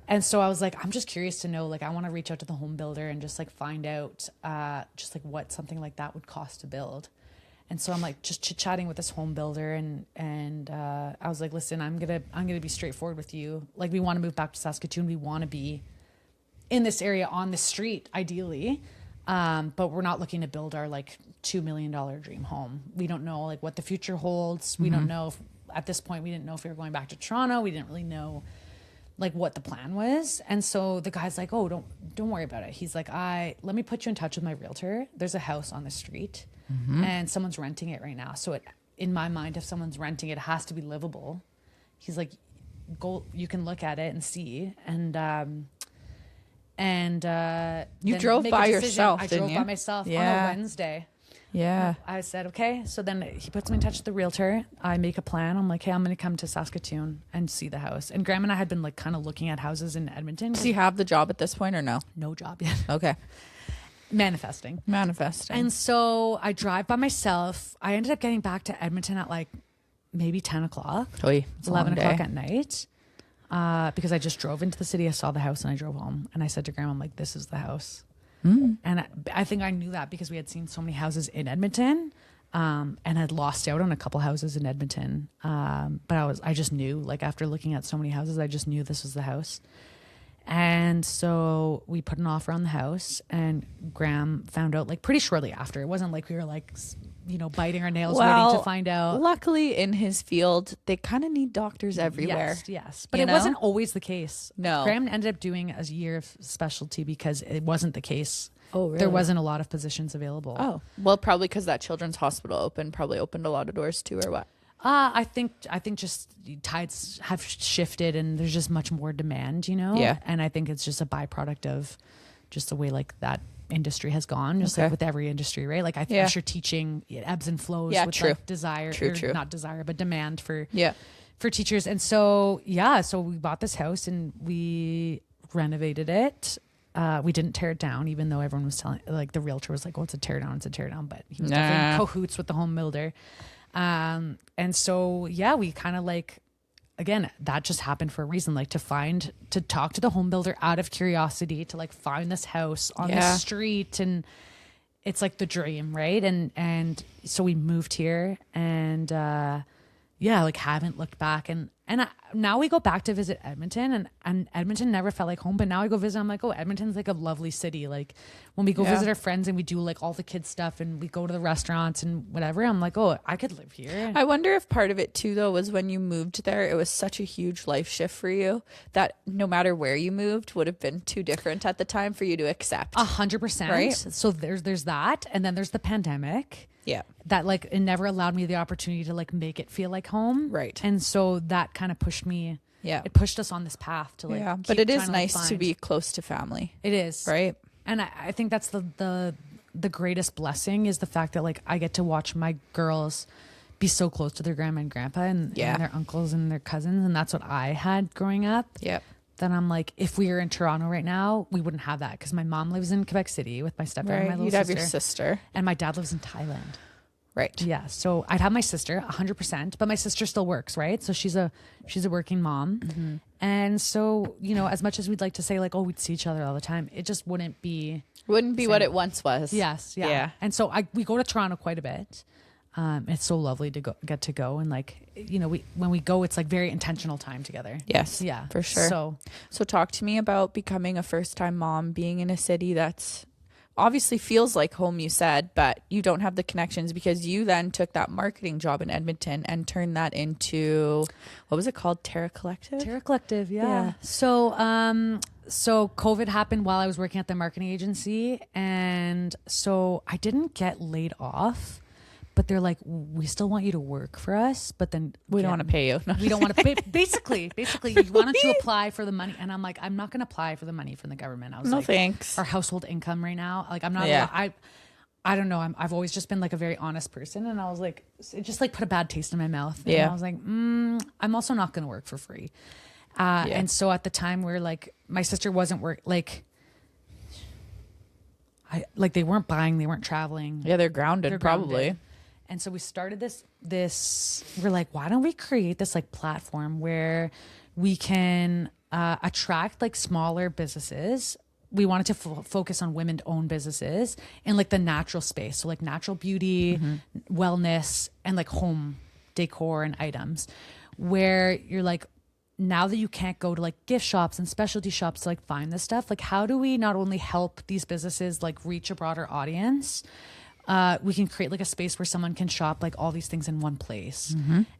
And so I was like, I'm just curious to know, like, I want to reach out to the home builder and just like find out, just like what something like that would cost to build. And so I'm like just chit-chatting with this home builder, and I was like, listen, I'm gonna be straightforward with you. Like, we want to move back to Saskatoon. We want to be in this area on the street, ideally, but we're not looking to build our like $2 million dream home. We don't know like what the future holds. We don't know if, at this point, we didn't know if we were going back to Toronto. We didn't really know like what the plan was. And so the guy's like, oh, don't worry about it. He's like, let me put you in touch with my realtor. There's a house on the street. And someone's renting it right now. So in my mind, if someone's renting it, it has to be livable. He's like, go, you can look at it and see. And You drove by yourself, I didn't drove you? by myself on Yeah. a Wednesday. Yeah. I said, okay. So then he puts me in touch with the realtor. I make a plan. I'm like, hey, I'm going to come to Saskatoon and see the house. And Graham and I had been like kind of looking at houses in Edmonton. Does he have the job at this point or no? No job yet. Okay. Manifesting. Manifesting. And so I drive by myself. I ended up getting back to Edmonton at like maybe 10 o'clock, Oy, it's a 11 long o'clock day. at night. Because I just drove into the city. I saw the house and I drove home. And I said to Graham, I'm like, this is the house. And I think I knew that because we had seen so many houses in Edmonton, and had lost out on a couple houses in Edmonton. But I just knew, like, after looking at so many houses, I just knew this was the house. And so we put an offer on the house, and Graham found out like pretty shortly after. It wasn't like we were like, biting our nails waiting to find out. Luckily, in his field, they kind of need doctors everywhere. Yes. But You it know? wasn't always the case. No. Graham ended up doing a year of specialty because it wasn't the case. Oh, really? There wasn't a lot of positions available. Oh, well, probably because that children's hospital probably opened a lot of doors too, or what? I think just tides have shifted and there's just much more demand, Yeah. And I think it's just a byproduct of just the way like that industry has gone, just like with every industry, right? Like I'm sure teaching, it ebbs and flows with true. like desire, True. not desire, but demand for teachers. And so, so we bought this house and we renovated it. We didn't tear it down, even though everyone was telling, like the realtor was like, oh, it's a tear down, but he was definitely in cahoots with the home builder. And so, we kind of like, again, that just happened for a reason, like to talk to the home builder out of curiosity, to like find this house on the street, and it's like the dream, right? And so we moved here, and like haven't looked back, and now we go back to visit Edmonton, and Edmonton never felt like home, but now I go visit, I'm like, oh, Edmonton's like a lovely city. Like when we go visit our friends and we do like all the kids stuff and we go to the restaurants and whatever, I'm like, oh, I could live here. I wonder if part of it too, though, was when you moved there, it was such a huge life shift for you that no matter where you moved would have been too different at the time for you to accept. 100%. Right? So there's that. And then there's the pandemic. Yeah. That like it never allowed me the opportunity to like make it feel like home. Right. And so that kind of pushed me. Yeah. It pushed us on this path to like. But keep it is trying to, like, nice to find- be close to family. It is. Right. And I think that's the greatest blessing is the fact that like I get to watch my girls be so close to their grandma and grandpa and their uncles and their cousins, and that's what I had growing up. Yep. then I'm like, if we were in Toronto right now, we wouldn't have that because my mom lives in Quebec City with my stepdad and my little You'd sister. have your sister. And my dad lives in Thailand. Right. Yeah. So I'd have my sister 100%, but my sister still works, right? So she's a working mom. Mm-hmm. And so, you know, as much as we'd like to say like, oh, we'd see each other all the time, it just wouldn't be what it once was. Yes. Yeah. Yeah. And so we go to Toronto quite a bit. It's so lovely to get to go. And like, you know, when we go, it's like very intentional time together. Yes. Yeah. For sure. So talk to me about becoming a first-time mom, being in a city that's obviously feels like home, you said, but you don't have the connections because you then took that marketing job in Edmonton and turned that into, what was it called? Terra Collective? Terra Collective, yeah. So COVID happened while I was working at the marketing agency. And so I didn't get laid off, but they're like, we still want you to work for us, but then we don't want to pay you. No. We don't want to pay. Basically, you wanted to apply for the money. And I'm like, I'm not going to apply for the money from the government. I was No, like, thanks. Our household income right now, like I'm not, I don't know. I've always just been like a very honest person. And I was like, it just like put a bad taste in my mouth. Yeah. And I was like, I'm also not going to work for free. And so at the time where like my sister wasn't they weren't buying, they weren't traveling. Yeah, they're grounded probably. And so we started this, we're like, why don't we create this like platform where we can attract like smaller businesses. We wanted to focus on women-owned businesses in like the natural space. So like natural beauty, wellness, and like home decor and items where you're like, now that you can't go to like gift shops and specialty shops to like find this stuff, like how do we not only help these businesses like reach a broader audience, we can create like a space where someone can shop like all these things in one place.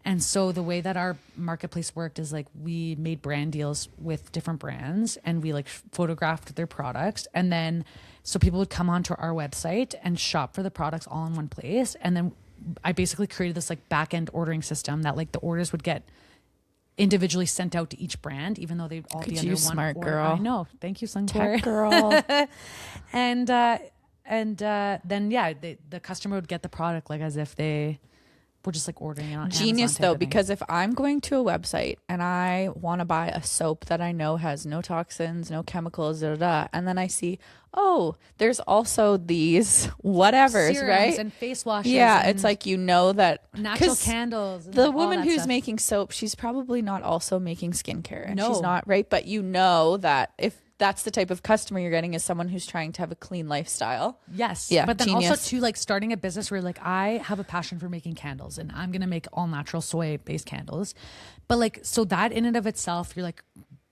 And so the way that our marketplace worked is like we made brand deals with different brands and we like photographed their products. And then so people would come onto our website and shop for the products all in one place. And then I basically created this like back end ordering system that like the orders would get individually sent out to each brand, even though they'd all be under one. Smart order. girl. I know. Thank you, Suncare. Tech girl. And then the customer would get the product like as if they were just like ordering it on Genius Amazon though, because if I'm going to a website and I want to buy a soap that I know has no toxins, no chemicals, and then I see, oh, there's also these whatevers, serums right? and face washes. Yeah, and it's like you know that natural candles. And the all woman that who's stuff. making soap, she's probably not also making skincare. And No. she's not, right? But you know that if that's the type of customer you're getting is someone who's trying to have a clean lifestyle. Yes. Yeah, But then genius. also too, like starting a business where like I have a passion for making candles and I'm going to make all natural soy based candles. But like, so that in and of itself, you're like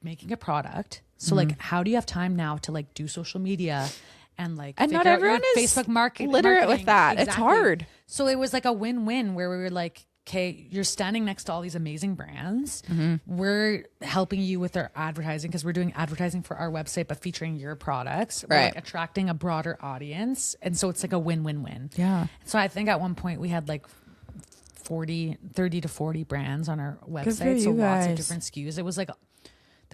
making a product. So like, how do you have time now to like do social media and like, And not figure out your everyone is Facebook marketing with that. It's hard. So it was like a win-win where we were like, okay, you're standing next to all these amazing brands. We're helping you with our advertising because we're doing advertising for our website, but featuring your products. We're like attracting a broader audience. And so it's like a win-win-win. Yeah. So I think at one point we had like 30 to 40 brands on our website. So lots of different SKUs. It was like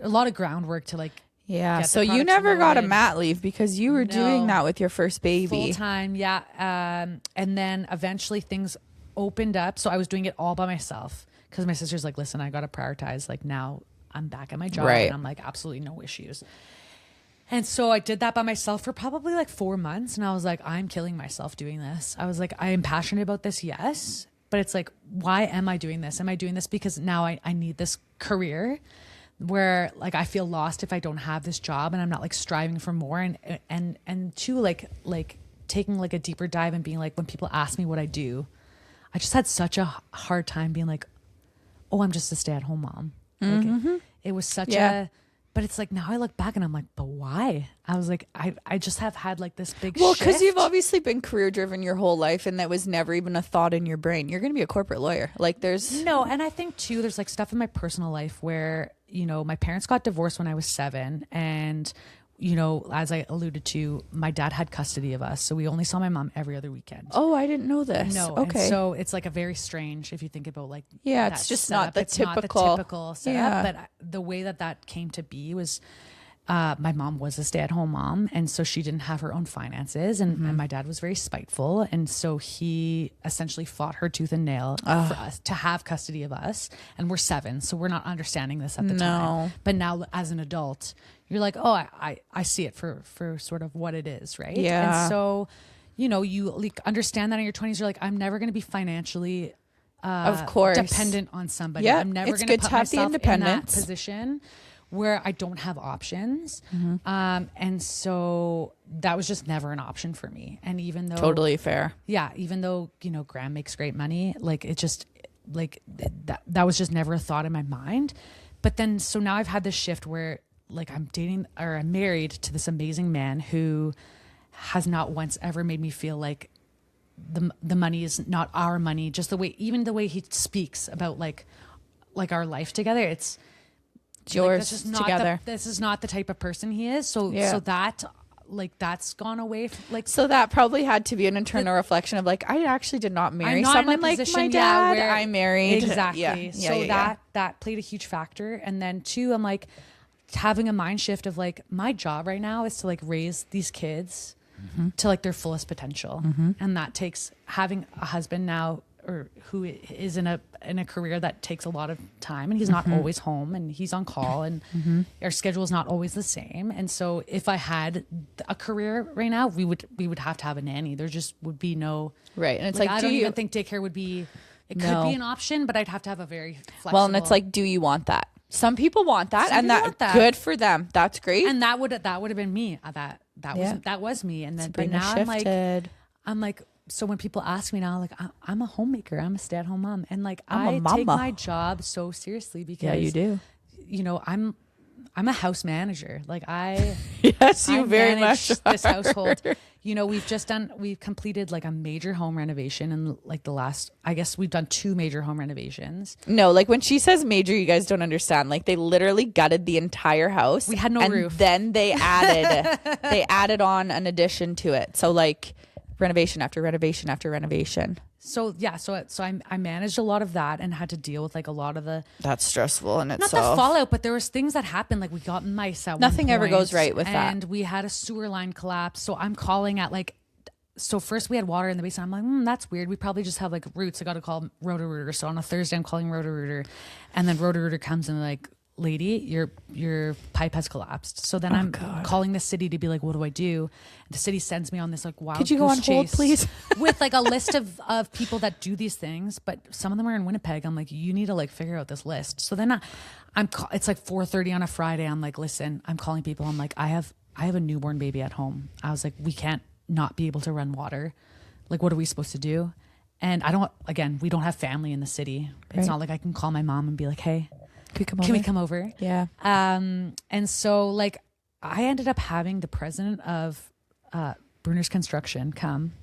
a lot of groundwork to like, yeah. get the So you products never got a loaded. mat leave because you were doing that with your first baby. Full time. Yeah. And then eventually things opened up. So I was doing it all by myself because my sister's like, listen, I got to prioritize. Like now I'm back at my job and I'm like, absolutely no issues. And so I did that by myself for probably like 4 months. And I was like, I'm killing myself doing this. I was like, I am passionate about this. Yes. But it's like, why am I doing this? Am I doing this because now I need this career where like I feel lost if I don't have this job and I'm not like striving for more and two, like taking like a deeper dive and being like, when people ask me what I do, I just had such a hard time being like, oh, I'm just a stay-at-home mom. Like it was such but it's like now I look back and I'm like, but why? I was like, I just have had like this big shift. Because you've obviously been career driven your whole life and that was never even a thought in your brain. You're going to be a corporate lawyer. Like there's no, and I think too, there's like stuff in my personal life where, you know, my parents got divorced when I was 7 and you know, as I alluded to, my dad had custody of us. So we only saw my mom every other weekend. Oh, I didn't know this. No. Okay. And so it's like a very strange, if you think about like, it's just not the It's typical. not the typical setup. Yeah. But the way that came to be was my mom was a stay-at-home mom, and so she didn't have her own finances, and my dad was very spiteful, and so he essentially fought her tooth and nail for us to have custody of us. And we're 7, so we're not understanding this at the time. But now, as an adult, you're like, oh, I see it for sort of what it is, right? Yeah. And so, you know, you like understand that in your 20s. You're like, I'm never going to be financially of course dependent on somebody. Yeah, I'm never it's going to good put to have the myself in that independence. position where I don't have options. And so that was just never an option for me. And even though totally fair. Yeah, even though, you know, Graham makes great money, like it just like that was just never a thought in my mind. But then so now I've had this shift where like I'm married to this amazing man who has not once ever made me feel like the money is not our money. Just the way he speaks about like our life together, it's yours together. This is not the type of person he is. So that like that's gone away. So that probably had to be an internal reflection of like, I actually did not marry someone like my dad. Where I married. Exactly. That played a huge factor. And then 2, I'm like having a mind shift of like my job right now is to like raise these kids to like their fullest potential. And that takes having a husband now or who is in a career that takes a lot of time, and he's not always home, and he's on call, and our schedule is not always the same. And so if I had a career right now, we would have to have a nanny. There just would be no right. And it's like I don't even think daycare would be. It could be an option, but I'd have to have a very flexible. Well, and it's like, do you want that? Some people want that, and that's good for them. That's great. And that would have been me. That was me. And then but now I'm like. So when people ask me now, like I'm a homemaker, I'm a stay-at-home mom, and like I take my job so seriously because you do. You know, I'm a house manager. Like I very much this household. You know, we've completed like a major home renovation in like I guess we've done 2 major home renovations. No, like when she says major, you guys don't understand. Like they literally gutted the entire house. We had no roof. Then they added on an addition to it. So like renovation after renovation after renovation. So yeah, so I managed a lot of that and had to deal with like a lot of that's stressful in itself. Not the fallout, but there was things that happened. Like we got mice at nothing one ever point, goes right with that. And we had a sewer line collapse. So I'm calling at like, so first we had water in the basement. I'm like, that's weird. We probably just have like roots. I got to call Roto-Rooter. So on a Thursday, I'm calling Roto-Rooter, and then Roto-Rooter comes and like, lady, your pipe has collapsed. So then I'm calling the city to be like, what do I do? The city sends me on this like wild. Could you go on hold, please? With like a list of people that do these things, but some of them are in Winnipeg. I'm like, you need to like figure out this list. So then it's like 4:30 on a Friday. I'm like, listen, I'm calling people. I'm like, I have a newborn baby at home. I was like, we can't not be able to run water. Like, what are we supposed to do? And we don't have family in the city. It's right. not like I can call my mom and be like, hey, can we come over? Yeah. And so like I ended up having the president of Bruner's Construction come.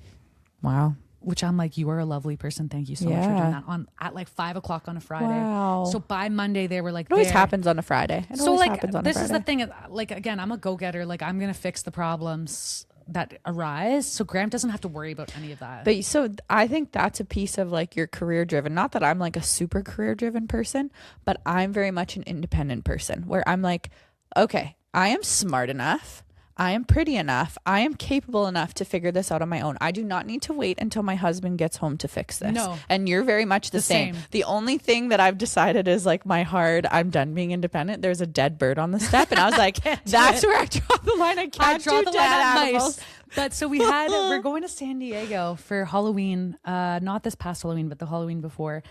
Wow. Which I'm like, you are a lovely person. Thank you so much for doing that at like 5:00 on a Friday. Wow. So by Monday they were like, it always happens on a Friday. So like, this is the thing. Like, again, I'm a go-getter. Like I'm going to fix the problems that arise. So Graham doesn't have to worry about any of that. But so I think that's a piece of like your career driven. Not that I'm like a super career driven person, but I'm very much an independent person where I'm like, okay, I am smart enough. I am pretty enough. I am capable enough to figure this out on my own. I do not need to wait until my husband gets home to fix this. No. And you're very much the same. The only thing that I've decided is like I'm done being independent. There's a dead bird on the step. And I was like, that's where I draw the line. I can't draw the line at animals. Mice. But so we're going to San Diego for Halloween, not this past Halloween, but the Halloween before.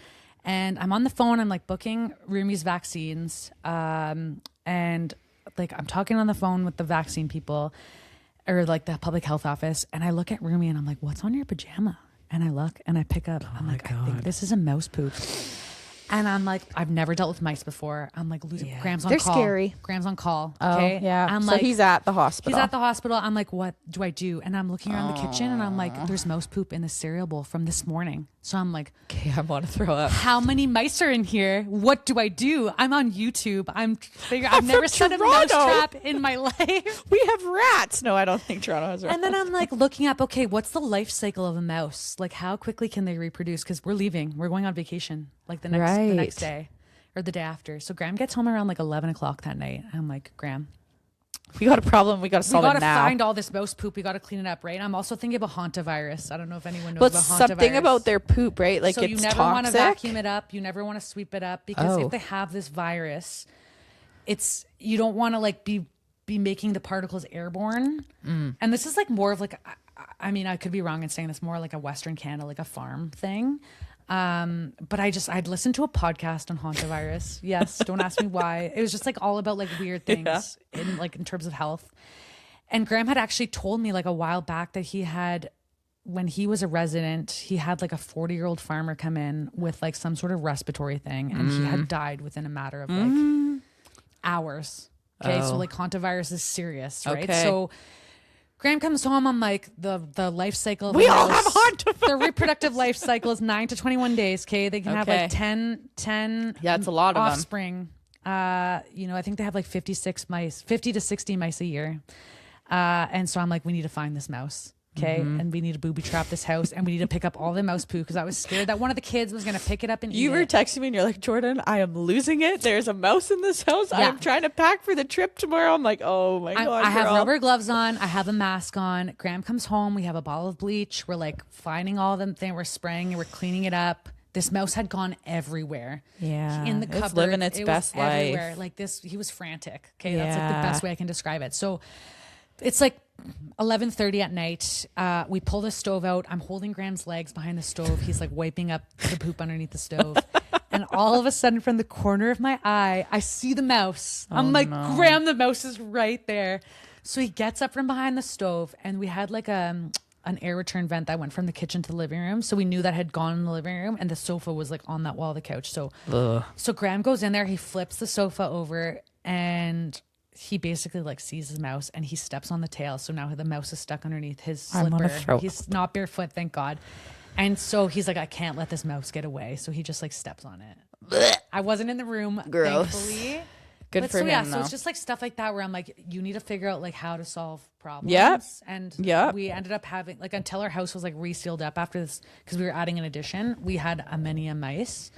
And I'm on the phone. I'm like booking Rumi's vaccines. And like I'm talking on the phone with the vaccine people or like the public health office. And I look at Rumi and I'm like, what's on your pajama? And I look and I pick up. I'm like, I think this is a mouse poop. And I'm like, I've never dealt with mice before. I'm like, Graham's on call. They're scary. Graham's on call. Oh, okay. Yeah. I'm so like, he's at the hospital. He's at the hospital. I'm like, what do I do? And I'm looking around the kitchen and I'm like, there's mouse poop in the cereal bowl from this morning. So I'm like, okay, I want to throw up. How many mice are in here? What do I do? I'm on YouTube. I've never set a mouse trap in my life. We have rats. No, I don't think Toronto has rats. And then I'm like looking up, okay, what's the life cycle of a mouse? Like how quickly can they reproduce? Because we're leaving. We're going on vacation like the next day or the day after. So Graham gets home around like 11 o'clock that night. I'm like, Graham, We got a problem. We got to solve we it got to now. find all this mouse poop. We got to clean it up, right? I'm also thinking about hantavirus. I don't know if anyone knows But about hantavirus. something about their poop, right? Like so it's you never toxic. want to vacuum it up. You never want to sweep it up because Oh. if they have this virus, you don't want to like be making the particles airborne. And this is like more of like, I mean, I could be wrong in saying this, more like a Western Canada, like a farm thing. But I'd listened to a podcast on hantavirus. Yes. Don't ask me why. It was just like all about like weird things in terms of health. And Graham had actually told me like a while back that when he was a resident, he had like a 40-year-old farmer come in with like some sort of respiratory thing, and he had died within a matter of like hours. Okay. So like hantavirus is serious, right? Okay. So Graham comes home. I'm like, the life cycle of We a all mouse- have hantavirus. The reproductive life cycle is 9 to 21 days. Okay. They can have Okay. like 10 Yeah, it's a lot of them. offspring. I think they have like 50 to 60 mice a year. And so I'm like, we need to find this mouse. Okay. And we need to booby trap this house, and we need to pick up all the mouse poo because I was scared that one of the kids was going to pick it up and You eat were it. texting me and you're like, Jordan, I am losing it. There's a mouse in this house. I'm trying to pack for the trip tomorrow. I'm like, oh my God. I have girl. rubber gloves on. I have a mask on. Graham comes home. We have a bottle of bleach. We're like finding all of them. We're spraying and we're cleaning it up. This mouse had gone everywhere. Yeah. In the It's cupboard. living its It best was everywhere. life. Like this, he was frantic. Okay. That's like the Yeah. best way I can describe it. So it's like 11:30 at night. We pull the stove out. I'm holding Graham's legs behind the stove. He's like wiping up the poop underneath the stove. And all of a sudden, from the corner of my eye, I see the mouse. I'm like, Graham, the mouse is right there. So he gets up from behind the stove, and we had like an air return vent that went from the kitchen to the living room. So we knew that had gone in the living room, and the sofa was like on that wall of the couch. So Graham goes in there, he flips the sofa over, and he basically like sees his mouse, and he steps on the tail. So now the mouse is stuck underneath his I'm gonna slipper. throw He's not barefoot, thank God. And so he's like, I can't let this mouse get away. So he just like steps on it. I wasn't in the room, Gross. thankfully. Good But for so, yeah, him, so though. it's just like stuff like that where I'm like, you need to figure out like how to solve problems. Yep. And Yep. we ended up having like until our house was like resealed up after this because we were adding an addition. We had many mice,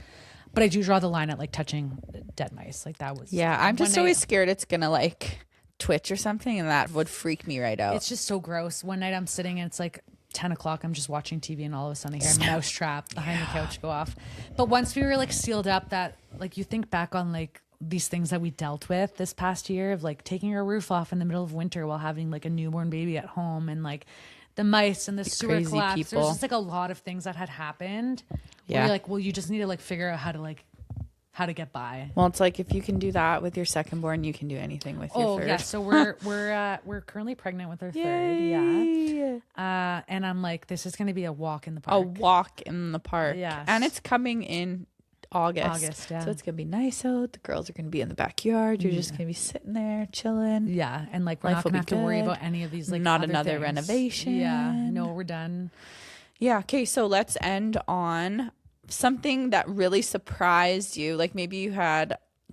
but I do draw the line at like touching dead mice. Like that was I'm just one always night- scared it's going to like twitch or something, and that would freak me right out. It's just so gross. One night I'm sitting and it's like 10 o'clock. I'm just watching TV and all of a sudden I hear a mouse trap behind the couch go off. But once we were like sealed up, that like you think back on like these things that we dealt with this past year of like taking our roof off in the middle of winter while having like a newborn baby at home, and like the mice and the sewer crazy collapse. people. There's just like a lot of things that had happened. Where Yeah. you're like, well, you just need to like figure out how to get by. Well, it's like if you can do that with your second born, you can do anything with your Oh third. yeah, so we're currently pregnant with our third. Yeah. And I'm like, this is gonna be a walk in the A park. walk in the park. Yes. And it's coming in August. Yeah. So it's going to be nice out. The girls are going to be in the backyard. You're just going to be sitting there chilling. Yeah, and like we're Life not will gonna be have to worry good. about any of these like Not other another things. renovation. Yeah, no, we're done. Yeah. Okay. So let's end on something that really surprised you. Like maybe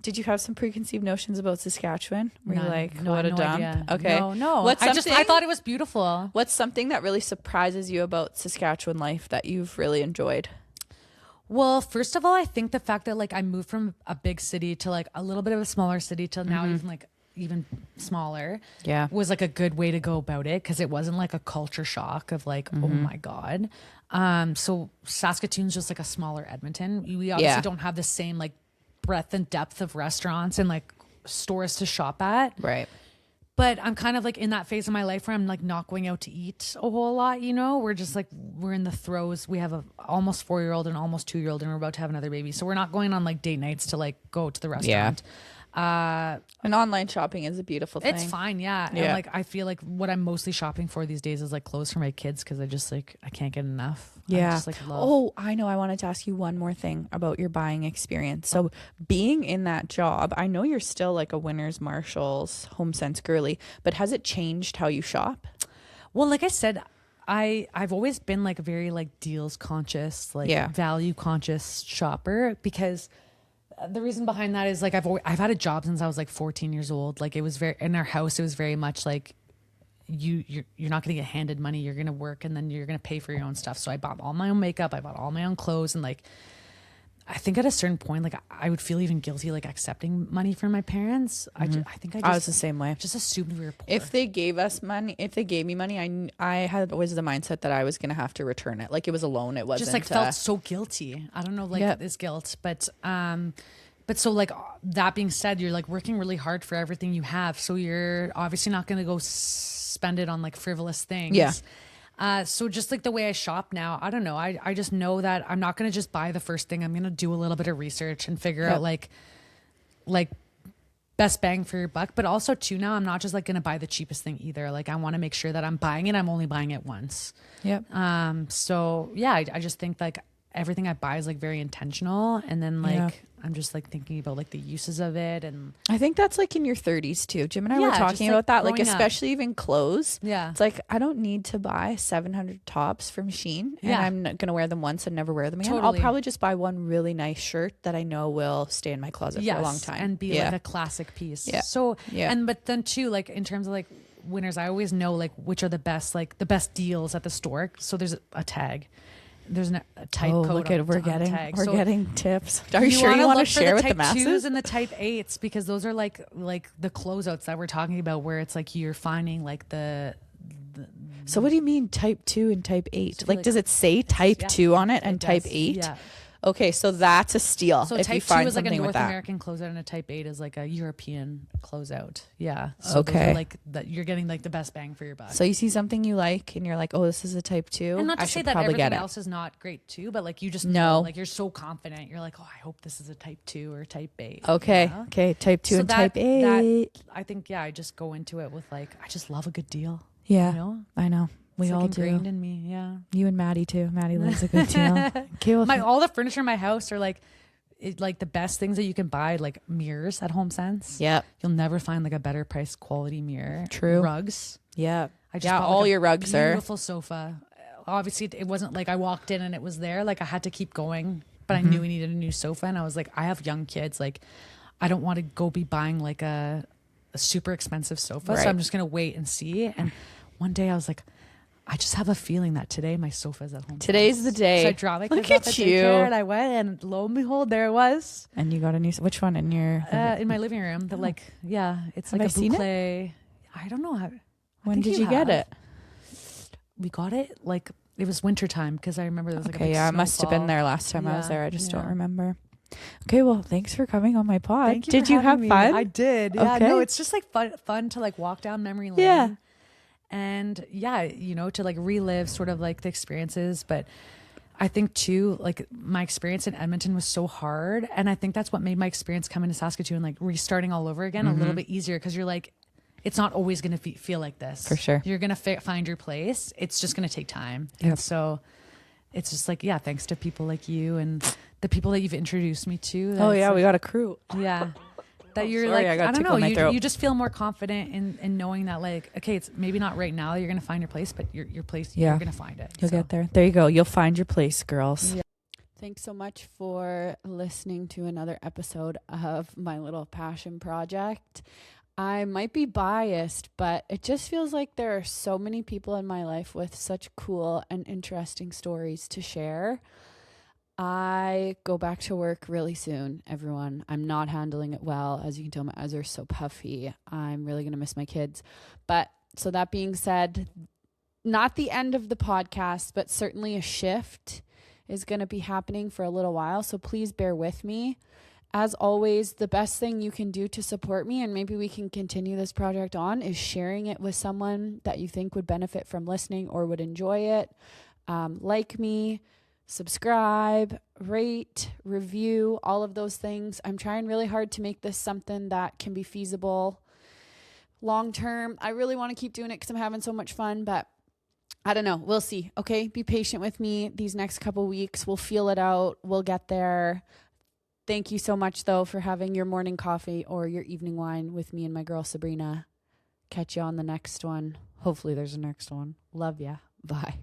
did you have some preconceived notions about Saskatchewan? Were you None. like, No, what a no dump? idea. Okay. No. What's I something, thought it was beautiful. what's something that really surprises you about Saskatchewan life that you've really enjoyed? Well, first of all, I think the fact that like I moved from a big city to like a little bit of a smaller city to now even smaller. Yeah. Was like a good way to go about it because it wasn't like a culture shock of like, oh my God. So Saskatoon's just like a smaller Edmonton. We obviously don't have the same like breadth and depth of restaurants and like stores to shop at. Right. But I'm kind of like in that phase of my life where I'm like not going out to eat a whole lot, you know? We're just like, we're in the throes. We have a almost 4-year-old and almost 2-year-old, and we're about to have another baby. So we're not going on like date nights to like go to the restaurant. And online shopping is a beautiful thing. It's fine, yeah. And Yeah. like I feel like what I'm mostly shopping for these days is like clothes for my kids because I just like I can't get enough. I Yeah. just, like, love. Oh, I know. I wanted to ask you one more thing about your buying experience. So, being in that job, I know you're still like a Winners, Marshalls, Homesense girly, but has it changed how you shop? Well, like I said, I've always been like a very like deals conscious, like value conscious shopper because the reason behind that is like I've had a job since I was like 14 years old. Like it was very in our house. It was very much like you're not going to get handed money. You're going to work and then you're going to pay for your own stuff. So I bought all my own makeup. I bought all my own clothes and like I think at a certain point, like I would feel even guilty, like accepting money from my parents. I was the same way. Just assumed we were poor. If they gave me money, I had always the mindset that I was going to have to return it. Like it was a loan. It wasn't just like felt so guilty. I don't know, like this guilt, but so like that being said, you're like working really hard for everything you have. So you're obviously not going to go spend it on like frivolous things. Yeah. So just like the way I shop now, I don't know. I just know that I'm not going to just buy the first thing. I'm going to do a little bit of research and figure out like best bang for your buck. But also too, now I'm not just like going to buy the cheapest thing either. Like I want to make sure that I'm buying it. I'm only buying it once. Yep. So yeah, I just think like everything I buy is like very intentional. And then like, I'm just like thinking about like the uses of it. And I think that's like in your 30s too. Jim and I were talking about that, like especially even clothes. Yeah. It's like, I don't need to buy 700 tops from Shein and I'm not going to wear them once and never wear them again. I'll probably just buy one really nice shirt that I know will stay in my closet for a long time. And be like a classic piece. Yeah. So, but then too, like in terms of like winners, I always know like which are the best deals at the store. So there's a tag. There's a type code. Look at we're getting tips. Are you sure you want to share with the masses? Type 2s and the type 8s, because those are like the closeouts that we're talking about, where it's like you're finding like the. So what do you mean type 2 and type 8? Like does it say type 2 on it and type 8? Yeah. Okay, so that's a steal. So if type you find 2 is like a North that. American closeout, and a type 8 is like a European closeout. Yeah. So those are like that, you're getting like the best bang for your buck. So you see something you like and you're like, oh, this is a type 2. And not to I say should that probably everything get it. else is not great too, but like you just know, like you're so confident. You're like, oh, I hope this is a type 2 or type 8. Okay. You know? Okay. Type 2 and type 8. That, I think, I just go into it with like, I just love a good deal. Yeah. You know? I know. We it's all like do. Ingrained in me. Yeah. You and Maddie too. Maddie loves a good deal. Okay, well, all the furniture in my house are like, like the best things that you can buy, like mirrors at Homesense. Yep. You'll never find like a better price quality mirror. True. Rugs. Yeah. I just bought, all like, your rugs are beautiful sofa. Obviously it wasn't like I walked in and it was there. Like I had to keep going, but I knew we needed a new sofa, and I was like, I have young kids. Like I don't want to go be buying like a super expensive sofa. Right. So I'm just going to wait and see. And one day I was like, I just have a feeling that today my sofa's at home. Today's the day. So I dropped my kids Look off at at you. daycare, and I went, and lo and behold, there it was. And you got a new. Which one in your? In my living room. That like, it's Have like I a seen boucle. I don't know how. When did you get it? We got it like it was wintertime, because I remember there was like a big I must have been snowfall. there last time I was there. I just don't Yeah. remember. Okay, well, thanks for coming on my pod. Thank you Did for you have having me. fun? I did. Yeah, Okay. no, it's just like fun to like walk down memory lane. Yeah. And to like relive sort of like the experiences. But I think too, like my experience in Edmonton was so hard. And I think that's what made my experience coming to Saskatoon, like restarting all over again, a little bit easier. Because you're like, it's not always going to feel like this. For sure. You're going to find your place. It's just going to take time. Yep. And so it's just like, thanks to people like you and the people that you've introduced me to. Oh yeah, like, we got a crew. Yeah. That you're sorry, like, I got I don't tickle in my know, throat. you just feel more confident in knowing that like, okay, it's maybe not right now that you're going to find your place, but your place, you're going to find it. You'll get there. There you go. You'll find your place, girls. Yeah. Thanks so much for listening to another episode of my little passion project. I might be biased, but it just feels like there are so many people in my life with such cool and interesting stories to share. I go back to work really soon, everyone. I'm not handling it well. As you can tell, my eyes are so puffy. I'm really going to miss my kids. But so that being said, not the end of the podcast, but certainly a shift is going to be happening for a little while. So please bear with me. As always, the best thing you can do to support me, and maybe we can continue this project on, is sharing it with someone that you think would benefit from listening or would enjoy it. Like me, subscribe, rate, review, all of those things. I'm trying really hard to make this something that can be feasible long term. I really want to keep doing it because I'm having so much fun, but I don't know. We'll see. Okay. Be patient with me these next couple weeks. We'll feel it out. We'll get there. Thank you so much, though, for having your morning coffee or your evening wine with me and my girl, Sabrina. Catch you on the next one. Hopefully there's a next one. Love ya. Bye.